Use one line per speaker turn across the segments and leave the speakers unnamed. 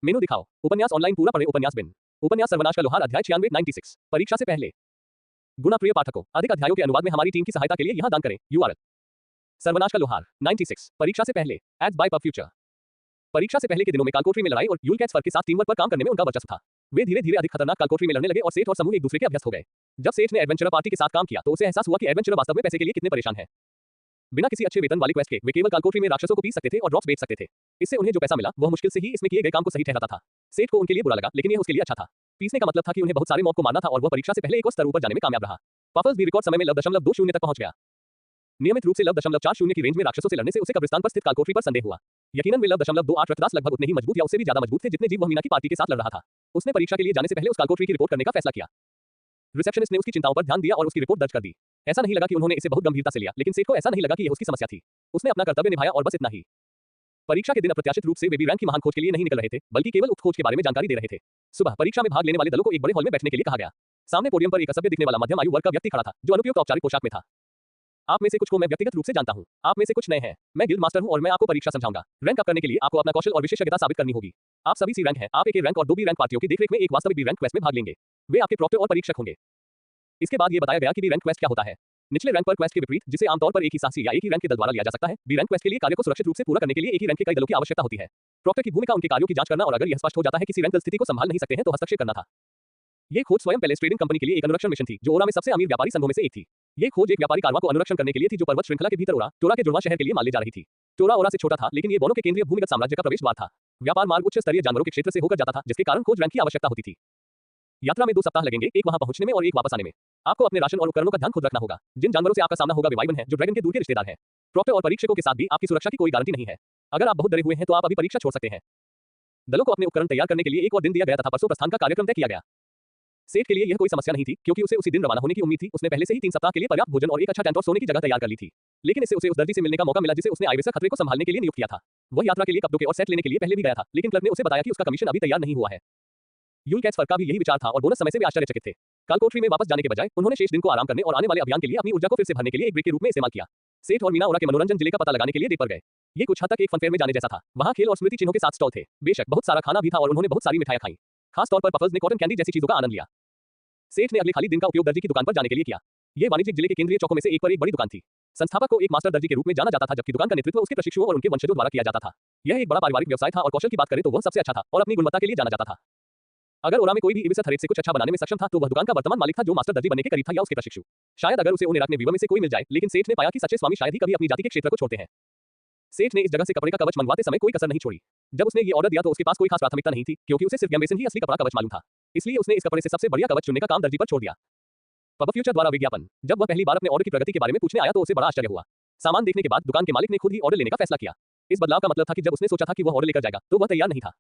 मेनू दिखाओ। उपन्यास ऑनलाइन पूरा पढ़े। उपन्यास बिन। उपन्यास सर्वनाश का लोहार अध्याय 96 96। परीक्षा से पहले। गुना प्रिय पाठकों, अधिक अध्यायों के अनुवाद में हमारी टीम की सहायता के लिए यहां दान करें। यूआरएल। सर्वनाश का लोहार 96। परीक्षा से पहले। Ads by PubFuture. परीक्षा से पहले के दिनों में कालकोठरी में लड़ाई और यूलकैट्स फर के साथ टीम वर्क पर काम करने में उनका वर्चस्व था। वे धीरे धीरे अधिक खतरनाक कालकोठरी में लड़ने लगे और सेठ और समूह एक दूसरे के अभ्यस्त हो गए। जब सेठ ने एडवेंचरर पार्टी के साथ काम किया तो उसे एहसास हुआ कि एडवेंचरर वास्तव में पैसे के लिए कितने परेशान हैं। बिना किसी अच्छे वेतन वाली क्वेस्ट के वे केवल कालकोठरी में राक्षसों को पीस सकते थे और ड्रॉप्स बेच सकते थे। इससे उन्हें जो पैसा मिला वह मुश्किल से ही इसमें किए गए काम को सही ठहराता था। सेठ को उनके लिए बुरा लगा, लेकिन यह उसके लिए अच्छा था। पीसने का मतलब था कि उन्हें बहुत सारे मॉब को मारना था और वह परीक्षा से पहले एक और स्तर ऊपर जाने में कामयाब रहा। पफल्स भी रिकॉर्ड समय में लव.20 तक पहुंच गया। नियमित रूप से लव.40 की रेंज में राक्षसों से लड़ने से उसे कब्रिस्तान पर स्थित कालकोठरी पर संदेह हुआ। यकीनन वे लव.28 रथदास लगभग उतने ही मजबूत या उससे भी ज्यादा मजबूत थे जितने जीव वह मीना की पार्टी के साथ लड़ रहा था। उसने परीक्षा के लिए जाने से पहले उस कालकोठरी की रिपोर्ट करने का फैसला किया। रिसेप्शनिस्ट ने उसकी चिंताओं पर ध्यान दिया और उसकी रिपोर्ट दर्ज कर दी। ऐसा नहीं लगा कि उन्होंने इसे बहुत गंभीरता से लिया, लेकिन सेठ को ऐसा नहीं लगा कि यह उसकी समस्या थी। उसने अपना कर्तव्य निभाया और बस इतना ही। परीक्षा के दिन अप्रत्याशित रूप से वे बी रैंक की महान खोज के लिए नहीं निकल रहे थे, बल्कि केवल उक्त खोज के बारे में जानकारी दे रहे थे। सुबह परीक्षा में भाग लेने वाले दलों को एक बड़े हॉल में बैठने के लिए कहा गया। सामने पोडियम पर एक असभ्य दिखने वाला मध्यम आयु वर्ग का व्यक्ति खड़ा था, जो अनुपयुक्त औपचारिक पोशाक में था। आप में से कुछ को मैं व्यक्तिगत रूप से जानता हूं। आप में से कुछ नए हैं। मैं गिल्ड मास्टर हूं और मैं आपको परीक्षा समझाऊंगा। रैंक अप करने के लिए आपको अपना कौशल और विशेषज्ञता साबित करनी होगी। आप सभी सी रैंक हैं। आप एक ए रैंक और 2 बी रैंक पार्टियों की देखरेख में एक वास्तविक बी रैंक क्वेस्ट में भाग लेंगे। वे आपके प्रॉक्टर और परीक्षक होंगे। इसके बाद ये बताया गया कि बी रैंक क्वेस्ट क्या होता है। निचले रैंक पर क्वेस्ट के विपरीत, जिसे आमतौर पर एक ही साहसी या एक ही रैंक के दल द्वारा लिया जा सकता है, बी रैंक क्वेस्ट के लिए कार्य को सुरक्षित रूप से पूरा करने के लिए एक ही रैंक के कई दलों की आवश्यकता होती है। प्रॉक्टर की भूमिका उनके कार्यों की जांच करना और अगर यह स्पष्ट हो जाता है कि सी रैंक स्थिति को संभाल नहीं सकते हैं तो हस्तक्षेप करना था। ये खोज स्वयं पैलेस ट्रेडिंग कंपनी के लिए एक अनुरक्षण मिशन थी, जो ओरा में सबसे अमीर व्यापारी संघों में से एक थी। ये खोज एक व्यापारी कारवां को अनुरक्षण करने के लिए थी जो पर्वत श्रृंखला के भीतर टोरा के जुड़वां शहर के लिए माल ले जा रही थी। टोरा ओरा से छोटा था, लेकिन ये बोनो के केंद्रीय भूमिगत साम्राज्य का प्रवेश द्वार था। व्यापार मार्ग उच्च स्तरीय जानवरों के क्षेत्र से होकर जाता था, जिसके कारण खोज रैंक की आवश्यकता होती थी। यात्रा में 2 सप्ताह लगेंगे, एक वहां पहुंचने में और एक वापस आने में। आपको अपने राशन और उपकरणों का ध्यान खुद रखना होगा। जिन जानवरों से आपका सामना होगा वे वाइवन हैं, जो ड्रैगन के दूर के रिश्तेदार हैं। प्रॉक्टर और परीक्षकों के साथ भी आपकी सुरक्षा की कोई गारंटी नहीं है। अगर आप बहुत डरे हुए हैं तो आप अभी परीक्षा छोड़ सकते हैं। दलों को अपने उपकरण तैयार करने के लिए एक और दिन दिया गया तथा परसों प्रस्थान का कार्यक्रम तय किया गया। सेठ के लिए यह कोई समस्या नहीं थी, क्योंकि उसे उसी दिन रवाना होने की उम्मीद थी। उसने पहले से ही 3 सप्ताह के लिए पर्याप्त भोजन और एक अच्छा टेंट और सोने की जगह तैयार कर ली थी। लेकिन इससे उसे उस दर्जी से मिलने का मौका मिला जिसे उसने आईवेसर खतरे को संभालने के लिए नियुक्त किया था। वह यात्रा के लिए कपड़ों के और सेट लेने के लिए पहले भी गया था, लेकिन क्लर्क ने उसे बताया कि उसका कमीशन अभी तैयार नहीं हुआ है। यूलकैट्स फर का भी यही विचार था और बोनस समय से वे आश्चर्यचकित थे। कालकोठरी में वापस जाने के बजाय उन्होंने शेष दिन को आराम करने और आने वाले अभियान के लिए अपनी ऊर्जा को फिर से भरने के लिए एक ब्रेक के रूप में इस्तेमाल किया। सेठ और मीना ओरा के मनोरंजन जिले का पता लगाने के लिए डेट पर गए। ये कुछ हद तक एक फनफेयर में जाने जैसा था। वहां खेल और स्मृति चिन्हों के साथ स्टॉल थे। बेशक बहुत सारा खाना भी था और उन्होंने बहुत सारी मिठाइयां खाई। खास तौर पर पफल्स ने कॉटन कैंडी जैसी चीजों का आनंद लिया। सेठ ने अगले खाली दिन का उपयोग दर्जी की दुकान पर जाने के लिए किया। ये वाणिज्यिक जिले के केंद्रीय चौकों में से एक पर एक बड़ी दुकान थी। संस्थापक को एक मास्टर दर्जी के रूप में जाना जाता था, जबकि दुकान का नेतृत्व उसके प्रशिक्षुओं और उनके वंशजों द्वारा किया जाता था। यह एक बड़ा पारिवारिक व्यवसाय था और कौशल की बात करें तो वह सबसे अच्छा था और अपनी गुणवत्ता के लिए जाना जाता था। अगर ओरा में कोई भी इबिसथ हरेट से कुछ अच्छा बनाने में सक्षम था तो वह दुकान का वर्तमान मालिक था, जो मास्टर दर्जी बनने के करीब था या उसके प्रशिक्षु। शायद अगर उसे ओनेराक ने वीवर में से कोई मिल जाए, लेकिन सेठ ने पाया कि सच्चे स्वामी शायद ही कभी अपनी जाति के क्षेत्र को छोड़ते हैं। सेठ ने इस जगह से कपड़े का कवच मंगवाते समय कोई कसर नहीं छोड़ी। जब उसने ये ऑर्डर दिया तो उसके पास कोई खास प्राथमिकता नहीं थी, क्योंकि उसे सिर्फ गैम्बेसन ही असली कपड़ा कवच मालूम था। इसलिए उसने इस कपड़े से सबसे बढ़िया कवच चुनने का काम दर्जी पर छोड़ दिया। पब फ्यूचर द्वारा विज्ञापन। जब वह पहली बार अपने ऑर्डर की प्रगति के बारे में पूछने आया तो उसे बड़ा आश्चर्य हुआ। सामान देखने के बाद दुकान के मालिक ने खुद ही ऑर्डर लेने का फैसला किया। इस बदलाव का मतलब था कि जब उसने सोचा था कि वह ऑर्डर लेकर जाएगा तो वह तैयार नहीं था।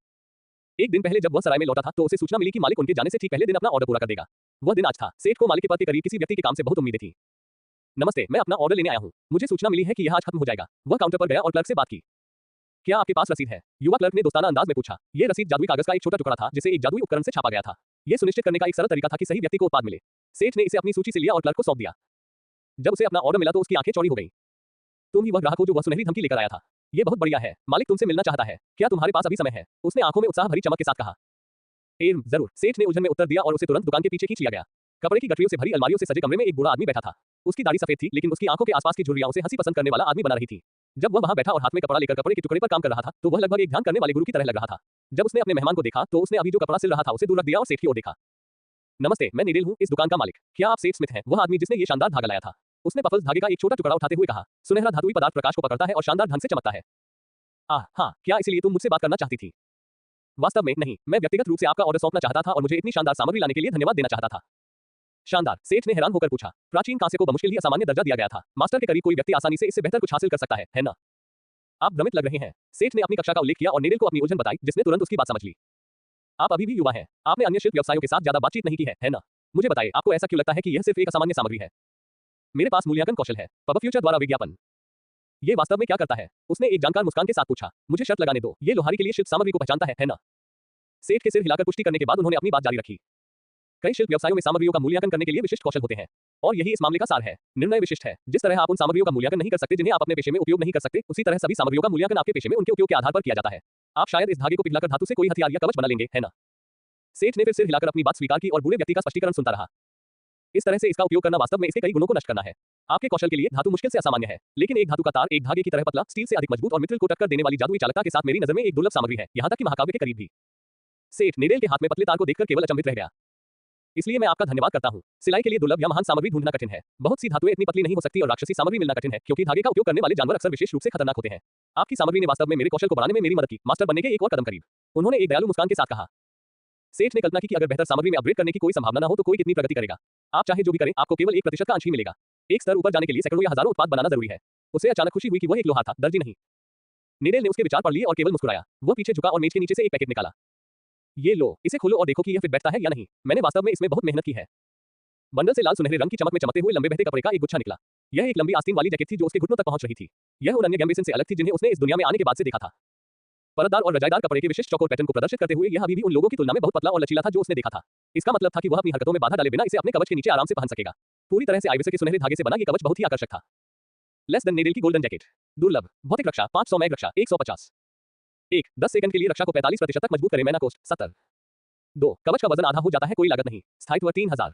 एक दिन पहले जब वह सराय में लौटा था तो उसे सूचना मिली कि मालिक उनके जाने से ठीक पहले दिन अपना ऑर्डर पूरा कर देगा। वह दिन आज था। सेठ को मालिक के पद के करीब किसी व्यक्ति के काम से बहुत उम्मीदें थी। नमस्ते, मैं अपना ऑर्डर लेने आया हूँ। मुझे सूचना मिली है कि यह आज खत्म हो जाएगा। वह काउंटर पर गया और क्लर्क से बात की। क्या आपके पास रसीद है? युवा क्लर्क ने दोस्ताना अंदाज में पूछा। यह रसीद जादुई कागज का एक छोटा टुकड़ा था जिसे एक जादुई उपकरण से छापा गया था। यह सुनिश्चित करने का एक सरल तरीका था कि सही व्यक्ति को उत्पाद मिले। सेठ ने इसे अपनी सूची से लिया और क्लर्क को सौंप दिया। जब उसे अपना ऑर्डर मिला तो उसकी आंखें चौड़ी हो गईं। तुम ही वह ग्राहक हो जो वह सुनहरी धमकी लेकर आया था। यह बहुत बढ़िया है। मालिक तुमसे मिलना चाहता है। क्या तुम्हारे पास अभी समय है? उसने आंखों में उत्साह भरी चमक के साथ कहा। जरूर, सेठ ने उलझन में उत्तर दिया और उसे तुरंत दुकान के पीछे खींच लिया गया। कपड़े की गठरियों से भरी अलमारियों से सजे कमरे में एक बूढ़ा आदमी बैठा था। उसकी दाढ़ी सफेद थी, लेकिन उसकी आंखों के आसपास की झुर्रियां उसे हंसी पसंद करने वाला आदमी बना रही थी। जब वह वहां बैठा और हाथ में कपड़ा लेकर कपड़े के टुकड़े पर काम कर रहा था तो वह लगभग एक ध्यान करने वाले गुरु की तरह लग रहा था। जब उसने अपने मेहमान को देखा तो उसने अभी जो कपड़ा सिल रहा था उसे दूर रख दिया और सेठ की ओर देखा। नमस्ते, मैं निडेल हूँ, इस दुकान का मालिक। क्या आप सेठ स्मिथ हैं? वह आदमी जिसने ये शानदार धागा लाया था। उसने पफल्स धागे का एक छोटा टुकड़ा उठाते हुए कहा। सुनहरा धातुई पदार्थ प्रकाश को पकड़ता है और शानदार ढंग से चमकता है। हाँ, क्या इसलिए तुम मुझसे बात करना चाहती थी? वास्तव में नहीं, मैं व्यक्तिगत रूप से आपका ऑर्डर सौंपना चाहता था और मुझे इतनी शानदार सामग्री लाने के लिए धन्यवाद देना चाहता था। शानदार, सेठ ने हैरान होकर पूछा। प्राचीन कांसे को बमुश्किल ही असामान्य दर्जा दिया गया था। मास्टर के करीब कोई व्यक्ति आसानी से इससे बेहतर कुछ हासिल कर सकता है ना? आप भ्रमित लग रहे हैं। सेठ ने अपनी कक्षा का उल्लेख किया और निडेल को अपनी उलझन बताई, जिसने तुरंत उसकी बात समझ ली। आप अभी भी युवा हैं। आपने अन्य शिल्प व्यवसायों के साथ ज्यादा बातचीत नहीं की है ना? मुझे बताइए, आपको ऐसा क्यों लगता है कि यह सिर्फ एक असामान्य सामग्री है? मेरे पास मूल्यांकन कौशल है। पब फ्यूचर द्वारा विज्ञापन। ये वास्तव में क्या करता है? उसने एक जानकार मुस्कान के साथ पूछा। मुझे शर्त लगाने दो, ये लोहारी के लिए शिल्प सामग्री को पहचानता है ना? सेठ के सिर हिलाकर पुष्टि करने के बाद उन्होंने अपनी बात जारी रखी। कई शिल्प व्यवसायों में सामग्रियों का मूल्यांकन करने के लिए विशिष्ट कौशल होते हैं और यही इस मामले का सार है। निर्णय विशिष्ट है। जिस तरह आप उन सामग्रियों का मूल्यांकन नहीं कर सकते जिन्हें आप अपने पेशे में उपयोग नहीं कर सकते, उसी तरह सभी सामग्रियों का मूल्यांकन आपके पेशे में उनके उपयोग के आधार पर किया जाता है। आप शायद इस धागे को पिघलाकर धातु से कोई हथियार या कवच बना लेंगे, है ना? सेठ ने फिर सिर हिलाकर अपनी बात स्वीकार की और बूढ़े व्यक्ति का स्पष्टीकरण सुनता रहा। इस तरह से इसका उपयोग करना वास्तव में इसके कई गुणों को नष्ट करना है। आपके कौशल के लिए धातु मुश्किल से असामान्य है, लेकिन एक धातु का तार एक धागे की तरह पतला, स्टील से अधिक मजबूत और मित्रिल को टक्कर देने वाली जादुई चालकता के साथ मेरी नजर में एक दुर्लभ सामग्री है, यहां तक कि महाकाव्य के करीब भी। सेठ नेडेल के हाथ में पतले तार को देखकर केवल अचंभित रह गया। इसलिए मैं आपका धन्यवाद करता हूं। सिलाई के लिए दुर्लभ या महान सामग्री ढूंढना कठिन है। बहुत सी धातुएं इतनी पतली नहीं हो सकती और राक्षसी सामग्री मिलना कठिन है, क्योंकि धागे का उपयोग करने वाले जानवर अक्सर विशेष रूप से खतरनाक होते हैं। आपकी सामग्री ने वास्तव में मेरे कौशल को बढ़ाने में मेरी मदद की, मास्टर बनने के एक और कदम करीब। उन्होंने एक दयालु मुस्कान के साथ कहा। सेठ ने कल्पना की कि अगर बेहतर सामग्री में अपग्रेड करने की कोई संभावना न हो तो कोई कितनी प्रगति करेगा। आप चाहे जो भी करें, आपको केवल 1% का अंश ही मिलेगा। एक स्तर ऊपर जाने के लिए सैकड़ों या हजारों उत्पाद बनाना जरूरी है। उसे अचानक खुशी हुई कि वह एक लोहार था, दर्जी नहीं। नेडेल ने उसके विचार पढ़ लिए और केवल मुस्कुराया। वह पीछे झुका और मेज के नीचे से एक पैकेट निकाला। ये लो, इसे खोलो और देखो कि यह फिट बैठता है या नहीं। मैंने वास्तव में इसमें बहुत मेहनत की है। बंडल से लाल सुनहरे रंग की चमक में चमकते हुए लंबे बहते कपड़े का एक गुच्छा निकला। यह एक लंबी आस्तीन वाली जैकेट थी जो उसके घुटनों तक पहुंच रही थी। यह उन अन्य गैम्बिसन से अलग थी जिन्हें उसने इस दुनिया में आने के बाद से देखा था। परतदार और रजाईदार कपड़े के विशिष्ट चौकोर पैटर्न को प्रदर्शित करते हुए यह अभी भी उन लोगों की तुलना में बहुत पतला और लचीला था जो उसने देखा था। इसका मतलब था कि वह अपनी हरकतों में बाधा डाले बिना इसे अपने कवच के नीचे आराम से पहन सकेगा। पूरी तरह से आइवरी के सुनहरे धागे से बना ये कवच बहुत ही आकर्षक था। लेस देन नेडेल की गोल्डन जैकेट। दुर्लभ भौतिक रक्षा 500 मैग रक्षा 150। 10 सेकंड के लिए रक्षा को 45% तक मजबूत करे। मैना कोस्ट 70। 2 कवच का वजन आधा हो जाता है, कोई लागत नहीं। स्थायित्व 3000।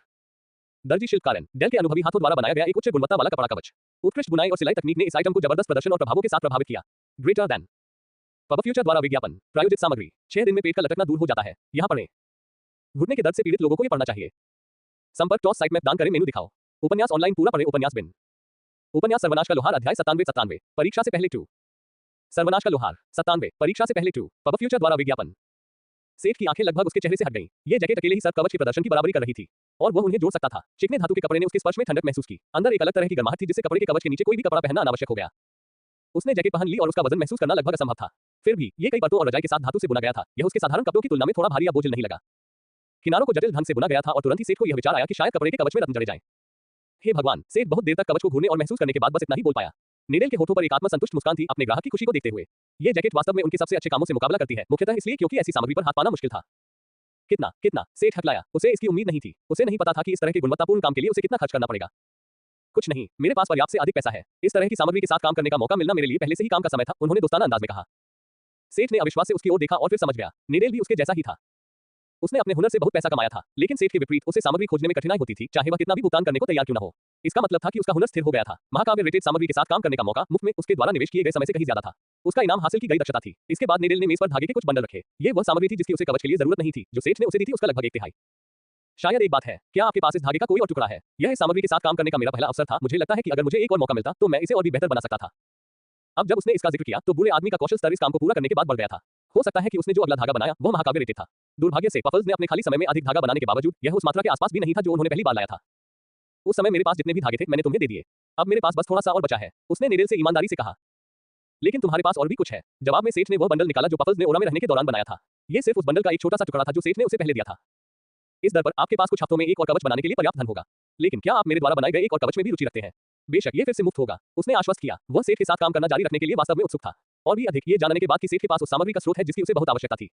दर्जी शिल्पकारन डेल के अनुभवी हाथों द्वारा बनाया गया एक उच्च गुणवत्ता वाला कपड़ा कवच। उत्कृष्ट बुनाई और सिलाई तकनीक ने इस आइटम को जबरदस्त प्रदर्शन और प्रभावों के साथ प्रभावित किया। ग्रेटर देन पब फ्यूचर द्वारा विज्ञापन प्रायोजित सामग्री 6 दिन में पेट का लटकना दूर हो जाता है। यहां पढ़ें। घुटने के दर्द से पीड़ित लोगों को यह पढ़ना चाहिए। संपर्क टॉस साइट मैप दान करें, मेनू दिखाओ। उपन्यास ऑनलाइन पूरा पढ़ें। उपन्यास बिन उपन्यास सर्वनाश का लोहार अध्याय 97 परीक्षा से पहले 2। सर्वनाश का लोहार 97 परीक्षा से पहले 2 पब फ्यूचर द्वारा विज्ञापन। सेठ की आंखें लगभग उसके चेहरे से हट गईं। ये जैकेट अकेले ही सर्प कवच के प्रदर्शन की बराबरी कर रही थी और वह उन्हें जोड़ सकता था। चिकने धातु के कपड़े ने उसके स्पर्श में ठंडक महसूस की। अंदर एक अलग तरह की गर्माहट थी जिससे कपड़े के कवच के नीचे कोई भी कपड़ा पहनना अनावश्यक हो गया। उसने जैकेट पहन ली और उसका वजन महसूस करना लगभग असंभव था। फिर भी ये कई परतों और रजाई के साथ धातु से बुना गया था। यह उसके साधारण कपड़ों की तुलना में थोड़ा भारी या बोझिल नहीं लगा। किनारों को जटिल ढंग से बुना गया था और तुरंत ही सेठ को यह विचार आया कि शायद कपड़े के कवच में रत्न जड़े जाएं। हे भगवान! सेठ बहुत देर तक कवच को घूरने और महसूस करने के बाद बस इतना ही बोल पाया। नेडेल के होठों पर एक आत्मसंतुष्ट मुस्कान थी अपने ग्राहक की खुशी को देखते हुए। ये जैकेट वास्तव में उनके सबसे अच्छे कामों से मुकाबला करती है, मुख्यतः इसलिए क्योंकि ऐसी सामग्री पर हाथ पाना मुश्किल था। कितना सेठ हकलाया। उसे इसकी उम्मीद नहीं थी। उसे नहीं पता था कि इस तरह के गुणवत्तापूर्ण काम के लिए उसे कितना खर्च करना पड़ेगा। कुछ नहीं, मेरे पास पर्याप्त से अधिक पैसा है। इस तरह की सामग्री के साथ काम करने का मौका मिलना मेरे लिए पहले से ही काम का समय था, उन्होंने दोस्ताना अंदाज में कहा। सेठ ने अविश्वास से उसकी ओर देखा और फिर समझ गया। नेडेल भी उसके जैसा ही था। उसने अपने हुनर से बहुत पैसा कमाया था, लेकिन सेठ के विपरीत उसे सामग्री खोजने में कठिनाई होती थी, चाहे वह कितना भी भुगतान करने को तैयार क्यों न हो। इसका मतलब था कि उसका हुनर स्थिर हो गया था। महाकाव्य रेटेड सामग्री के साथ काम करने का मौका मुफ्त में उसके द्वारा निवेश किए गए समय से कहीं ज्यादा था। उसका इनाम हासिल की गई दक्षता थी। इसके बाद नेडेल ने मेज पर धागे के कुछ बंडल रखे। ये वह सामग्री थी जिसकी उसे कवच के लिए जरूरत नहीं थी, जो सेठ ने उसे दी थी उसका लगभग 1/3। शायद एक बात है, क्या आपके पास इस धागे का कोई और टुकड़ा है? यह इस सामग्री के साथ काम करने का मेरा पहला अवसर था। मुझे लगता है कि अगर मुझे एक और मौका मिलता तो मैं इसे और भी बेहतर बना सकता था। अब जब उसने इसका जिक्र किया तो बूढ़े आदमी का कौशल स्तर इस काम को पूरा करने के बाद बढ़ गया था। हो सकता है कि उसने जो अगला धागा बनाया वह महाकाव्य रेटेड था। दुर्भाग्य से पफल्स ने अपने खाली समय में अधिक धागा बनाने के बावजूद यह उस मात्रा के आसपास भी नहीं था जो उन्होंने पहली बार लाया था। उस समय मेरे पास जितने भी धागे थे मैंने तुम्हें दे दिए। अब मेरे पास बस थोड़ा सा और बचा है, उसने नेडेल से ईमानदारी से कहा। लेकिन तुम्हारे पास और भी कुछ है। जवाब में सेठ ने वह बंडल निकाला जो पफल्स ने ओरा में रहने के दौरान बनाया था। यह सिर्फ उस बंडल का एक छोटा सा टुकड़ा था जो सेठ ने उसे पहले दिया था। इस दर पर आपके पास कुछ हफ्तों में एक और कवच बनाने के लिए पर्याप्त धन होगा। लेकिन क्या आप मेरे द्वारा बनाए गए एक और कवच में भी रुचि रखते हैं? बेशक, ये फिर से मुफ्त होगा, उसने आश्वस्त किया। वह सेठ के साथ काम करना जारी रखने के लिए वास्तव में उत्सुक था, और भी अधिक ये जानने के बाद कि सेठ के पास उस सामग्री का स्रोत है जिसकी उसे बहुत आवश्यकता थी।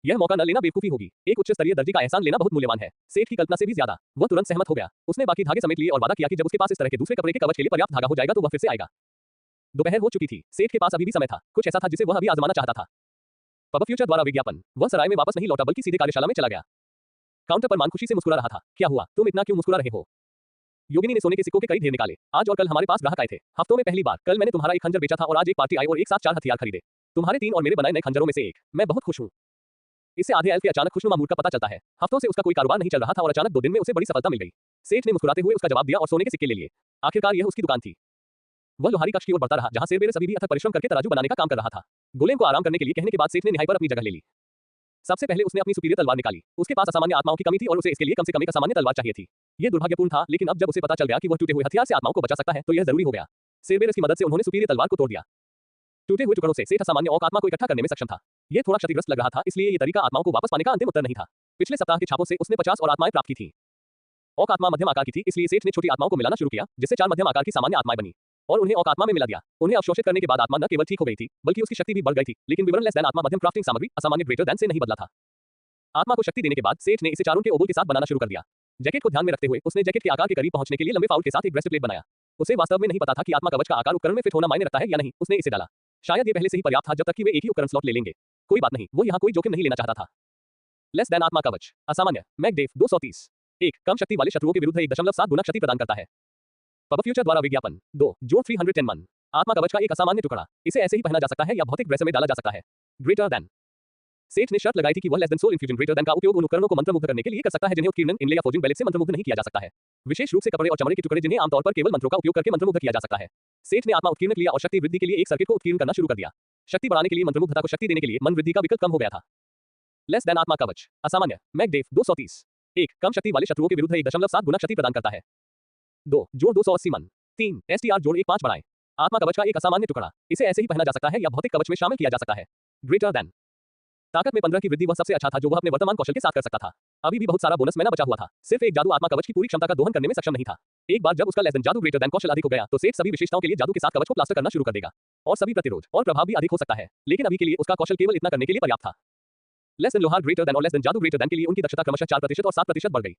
यह मौका न लेना बेवकूफी होगी। एक उच्च स्तरीय दर्जी का एहसान लेना बहुत मूल्यवान है। सेठ की कल्पना से भी ज्यादा। वह तुरंत सहमत हो गया। उसने बाकी धागे समेट लिए और वादा किया कि जब उसके पास इस तरह के दूसरे कपड़े के कवच के लिए पर्याप्त धागा हो जाएगा तो वह फिर से आएगा। दोपहर हो चुकी थी। सेठ के पास अभी भी समय था। कुछ ऐसा था जिसे वह अभी आजमाना चाहता था। पब फ्यूचर द्वारा विज्ञापन। वह सराय में वापस नहीं लौटा बल्कि सीधे कार्यशाला में चला गया। काउंटर पर मान खुशी से मुस्कुरा रहा था। क्या हुआ? तुम इतना क्यों मुस्कुरा रहे हो? योगिनी ने सोने के सिक्कों के कई ढेर निकाले। आज और कल हमारे पास ग्राहक आए थे। हफ्तों में पहली बार। कल मैंने तुम्हारा एक खंजर बेचा था और आज एक पार्टी आई और एक साथ 4 हथियार खरीदे। तुम्हारे 3 और मेरे बनाए नए खंजरों में से एक। मैं बहुत खुश हूँ। इससे आधे एल्फ के अचानक खुशनुमा मूड का पता चलता है। हफ्तों से उसका कोई कारोबार नहीं चल रहा था और अचानक 2 दिन में उसे बड़ी सफलता मिल गई। सेठ ने मुस्कुराते हुए उसका जवाब दिया और सोने के सिक्के ले लिए। आखिरकार यह उसकी दुकान थी। वह लोहारी कक्ष की ओर बढ़ता रहा जहां सेरबेरस अभी भी अथक परिश्रम करके तराजू बनाने का काम कर रहा था। गोलेम को आराम करने के लिए कहने के बाद सेठ ने निहाई पर अपनी जगह ले ली। सबसे पहले उसने अपनी सुपीरियर तलवार निकाली। उसके पास असामान्य आत्माओं की कमी थी और उसे इसके लिए कम से कम एक असामान्य तलवार चाहिए थी। यह दुर्भाग्यपूर्ण था, लेकिन अब जब उसे पता चल गया कि वह टूटे हुए हथियार से आत्माओं को बचा सकता है तो यह जरूरी हो गया। सेरबेरस की मदद से उन्होंने सुपीरियर तलवार को तोड़ दिया। टूटे हुए टुकड़ों से सेठ असामान्य औक आत्मा को इकट्ठा करने में सक्षम था। यह थोड़ा क्षतिग्रस्त लग रहा था, इसलिए यह तरीका आत्माओं को वापस पाने का अंतिम उत्तर नहीं था। पिछले सप्ताह के छापों से उसने 50 और आत्माएं प्राप्त की थी। औक आत्मा मध्यम आकार की थी, इसलिए सेठ ने छोटी आत्माओं को मिलाना शुरू किया, जिससे 4 मध्यम आकार की सामान्य आत्माएं बनी और उन्हें औक आत्मा में मिला दिया। उन्हें अवशोषित करने के बाद आत्मा न केवल ठीक हो गई थी, बल्कि उसकी शक्ति भी बढ़ गई थी। लेकिन विवरण लेस देन आत्मा मध्यम क्राफ्टिंग सामग्री असामान्य ग्रेटर देन से नहीं बदला था। आत्मा को शक्ति देने के बाद सेठ ने इसे चारों के ओबुल के साथ बनाना शुरू कर दिया। जैकेट को ध्यान में रखते हुए उसने जैकेट के आकार के करीब पहुंचने के लिए लंबे फाउल के साथ एक ब्रेस्टप्लेट बनाया। उसे वास्तव में नहीं पता था कि आत्मा कवच का आकार उपकरण में फिट होना मायने रखता है या नहीं। उसने इसे डाला। शायद ये पहले से ही पर्याप्त था जब तक कि वे एक ही उपकरण स्लॉट ले लेंगे। कोई बात नहीं, वो यहाँ कोई जोखिम नहीं लेना चाहता था। लेस देन आत्मा कवच असामान्य मैकडेफ 230 1 कम शक्ति वाले शत्रुओं के विरुद्ध 1.7 गुना क्षति प्रदान करता है। पब फ्यूचर द्वारा विज्ञापन 2 जोड़ 310 मन आत्मा कवच का एक असामान्य टुकड़ा। इसे ऐसे ही पहना जा सकता है या भौतिक ड्रेस में डाला जा सकता है। ग्रेटर देन सेठ ने शर्त लगाई थी कि वह less than soul infusion greater than का उपयोग उन उपकरणों को मंत्रमुग्ध करने के लिए कर सकता है जिन्हें उत्कीर्णन इनले या फोर्जिंग बेलेट से मंत्रमुग्ध नहीं किया जा सकता है। विशेष रूप से कपड़े और चमड़े के टुकड़े जिन्हें आमतौर पर केवल मंत्रों का उपयोग करके मंत्रमुग्ध किया जा सकता है। सेठ ने आत्मा उत्कीर्ण लिया और शक्ति वृद्धि के लिए एक सर्किट को उत्कीर्ण करना शुरू कर दिया। शक्ति बढ़ाने के लिए मंत्रमुग्धता को शक्ति देने के लिए मन वृद्धि का विकल्प कम हो गया था। लेस देन आत्मा कवच असामान्य मैकडेफ 230 1 कम शक्ति वाले शत्रुओं के विरुद्ध 1.7 गुना क्षति प्रदान करता है। 2 जोड़ 280 मन 3 STR जोड़ 1 5 बढ़ाएं आत्मा कवच का एक असामान्य टुकड़ा। इसे ऐसे ही पहना जा सकता है या भौतिक कवच में शामिल किया जा सकता है। ग्रेटर देन ताकत में 15 की वृद्धि वह सबसे अच्छा था जो वह अपने वर्तमान कौशल के साथ कर सकता था। अभी भी बहुत सारा बोनस मैना बचा हुआ था। सिर्फ एक जादू आत्मा कवच की पूरी क्षमता का दोहन करने में सक्षम नहीं था। एक बार जब उसका लेस देन जादू ग्रेटर देन कौशल अधिक हो गया तो सेठ सभी विशेषताओं के लिए जादू के साथ कवच को प्लास्टर करना शुरू कर देगा और सभी प्रतिरोध और प्रभाव भी अधिक हो सकता है। लेकिन अभी के लिए उसका कौशल केवल इतना करने के लिए पर्याप्त था। लेस देन लोहार ग्रेटर देन और लेस देन जादू ग्रेटर देन के लिए उनकी दक्षता क्रमशः 4% और 7% बढ़ गई।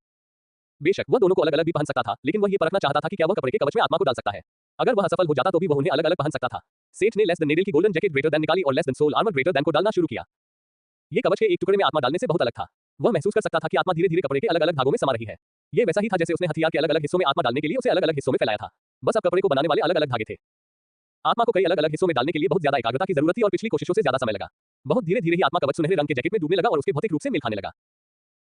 बेशक वह दोनों को अलग अलग भी पहन सकता था, लेकिन वह ये परखना चाहता था कि क्या वह कपड़े के कवच में आत्मा को डाल सकता है। अगर वह असफल हो जाता तो भी वह उन्हें अलग अलग पहन सकता था। सेठ ने लेस देन नेडल की गोल्डन जैकेट ग्रेटर देन निकाली और less than soul armour greater than को डालना शुरू किया। ये कवच के एक टुकड़े में आत्मा डालने से बहुत अलग था। वह महसूस कर सकता था कि आत्मा धीरे धीरे कपड़े के अलग अलग भागों में समा रही है। ये वैसा ही था जैसे उसने हथियार के अलग अलग हिस्सों में आत्मा डालने के लिए उसे अलग अलग हिस्सों में फैलाया था। बस अब कपड़े को बनाने वाले अलग अलग धागे थे। आत्मा को कई अलग अलग हिस्सों में डालने के लिए बहुत ज्यादा एकाग्रता की जरूरत थी और पिछली कोशिशों से ज्यादा समय लगा। बहुत धीरे धीरे ही आत्मा कवच सुनहरे रंग के जैकेट में डूबने लगा और उसके भौतिक रूप से मिल खाने लगा।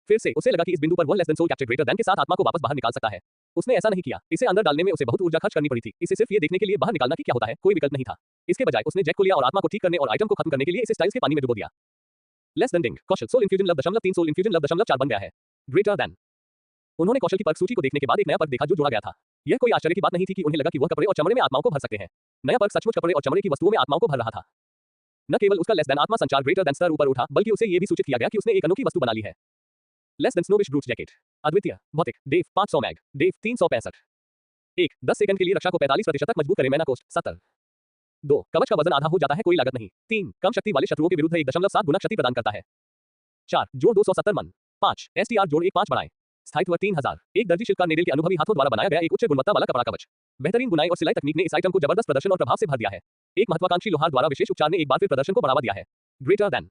फिर से उसे लगा कि इस बिंदु पर वह less than soul capture greater than के साथ आत्मा को वापस बाहर निकाल सकता है। उसने ऐसा नहीं किया। इसे अंदर डालने में उसे बहुत ऊर्जा खर्च करनी पड़ी थी। इसे सिर्फ ये देखने के लिए बाहर निकालना कि क्या होता है, कोई विकल्प नहीं था। इसके बजाय उसने जैक को लिया और आत्मा को ठीक करने और आइटम को खत्म करने के लिए इसे स्टाइल्स के पानी में डुबो दिया। लेस देन डिंग कौशल soul infusion love 3 soul infusion love 4 बन गया है। ग्रेटर देन उन्होंने कौशल की पर्क सूची को देखने के बाद एक नया पर्क देखा जो जोड़ा गया था। यह कोई आश्चर्य की बात नहीं थी कि उन्हें लगा कि वह कपड़े और चमड़े में आत्माओं को भर सकते हैं। नया पर्क सचमुच कपड़े और चमड़े की वस्तुओं में आत्माओं को भर रहा था। न केवल उसका लेस देन आत्मा संचार ग्रेटर देन स्तर ऊपर उठा, बल्कि उसे यह भी सूचित किया गया कि उसने एक अनोखी वस्तु बना ली है। लेस देन स्नोविश ब्रूट जैकेट अद्वितीय भौतिक डेव 500 मैग डेव 365 1 10 सेकंड के लिए रक्षा को 45% तक मजबूत करे मैना कोस्ट 70 2 कवच का वजन आधा हो जाता है कोई लागत नहीं 3 कम शक्ति वाले शत्रुओं के विरुद्ध 1.7 गुना क्षति प्रदान करता है 4 जोड़ 270 मन 5 STR जोड़ 1 5 बढ़ाएं स्थायित्व 3000 एक दर्जी शिल्पकार नेडल के अनुभवी हाथों द्वारा बनाया गया एक उच्च गुणवत्ता वाला कपड़ा कवच। बेहतरीन बुनाई और सिलाई तकनीक ने इस आइटम को जबरदस्त प्रदर्शन और प्रभाव से भर दिया है। एक महत्वाकांक्षी लोहार द्वारा विशेष उपचार ने एक बार फिर प्रदर्शन को बढ़ावा दिया है। ग्रेटर देन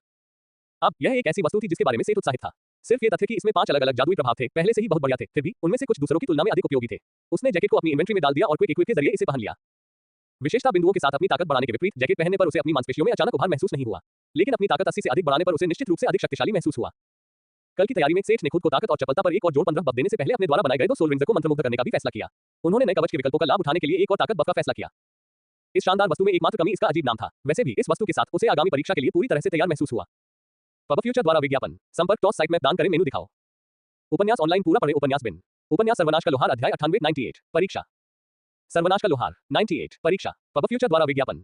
अब यह एक ऐसी वस्तु थी जिसके बारे में सेठ उत्साहित था। सिर्फ ये तथ्य कि इसमें 5 अलग अलग जादुई प्रभाव थे पहले से ही बहुत बढ़िया थे, फिर भी उनमें से कुछ दूसरों की तुलना में अधिक उपयोगी थे। उसने जैकेट को अपनी इन्वेंट्री में डाल दिया और क्विक इक्विप के जरिए इसे पहन लिया। विशेषता बिंदुओं के साथ अपनी ताकत बढ़ाने के विपरीत जैकेट पहनने पर उसे अपनी मांसपेशियों में अचानक उभार महसूस नहीं हुआ, लेकिन अपनी ताकत 80 से अधिक बढ़ाने पर उसे निश्चित रूप से अधिक शक्तिशाली महसूस हुआ। कल की तैयारी में सेठ ने खुद को ताकत और चपलता पर एक और जोड़ 15 बफ देने से पहले अपने द्वारा बनाए गए 2 सोल रिंग्स को मंत्रमुग्ध करने का भी फैसला किया। उन्होंने नए कवच के विकल्पों का लाभ उठाने के लिए एक और ताकत बफ का फैसला किया। इस शानदार वस्तु में एकमात्र कमी इसका अजीब नाम था। वैसे भी इस वस्तु के साथ उसे आगामी परीक्षा के लिए पूरी तरह से तैयार महसूस हुआ। पब फ्यूचर द्वारा विज्ञापन संपर्क टॉस साइट में दान करें मेनू दिखाओ। उपन्यास ऑनलाइन पूरा पढ़े उपन्यास बिन उपन्यास सर्वनाश का लोहार अध्याय 98 परीक्षा सर्वनाश का लोहार 98 परीक्षा पब फ्यूचर द्वारा विज्ञापन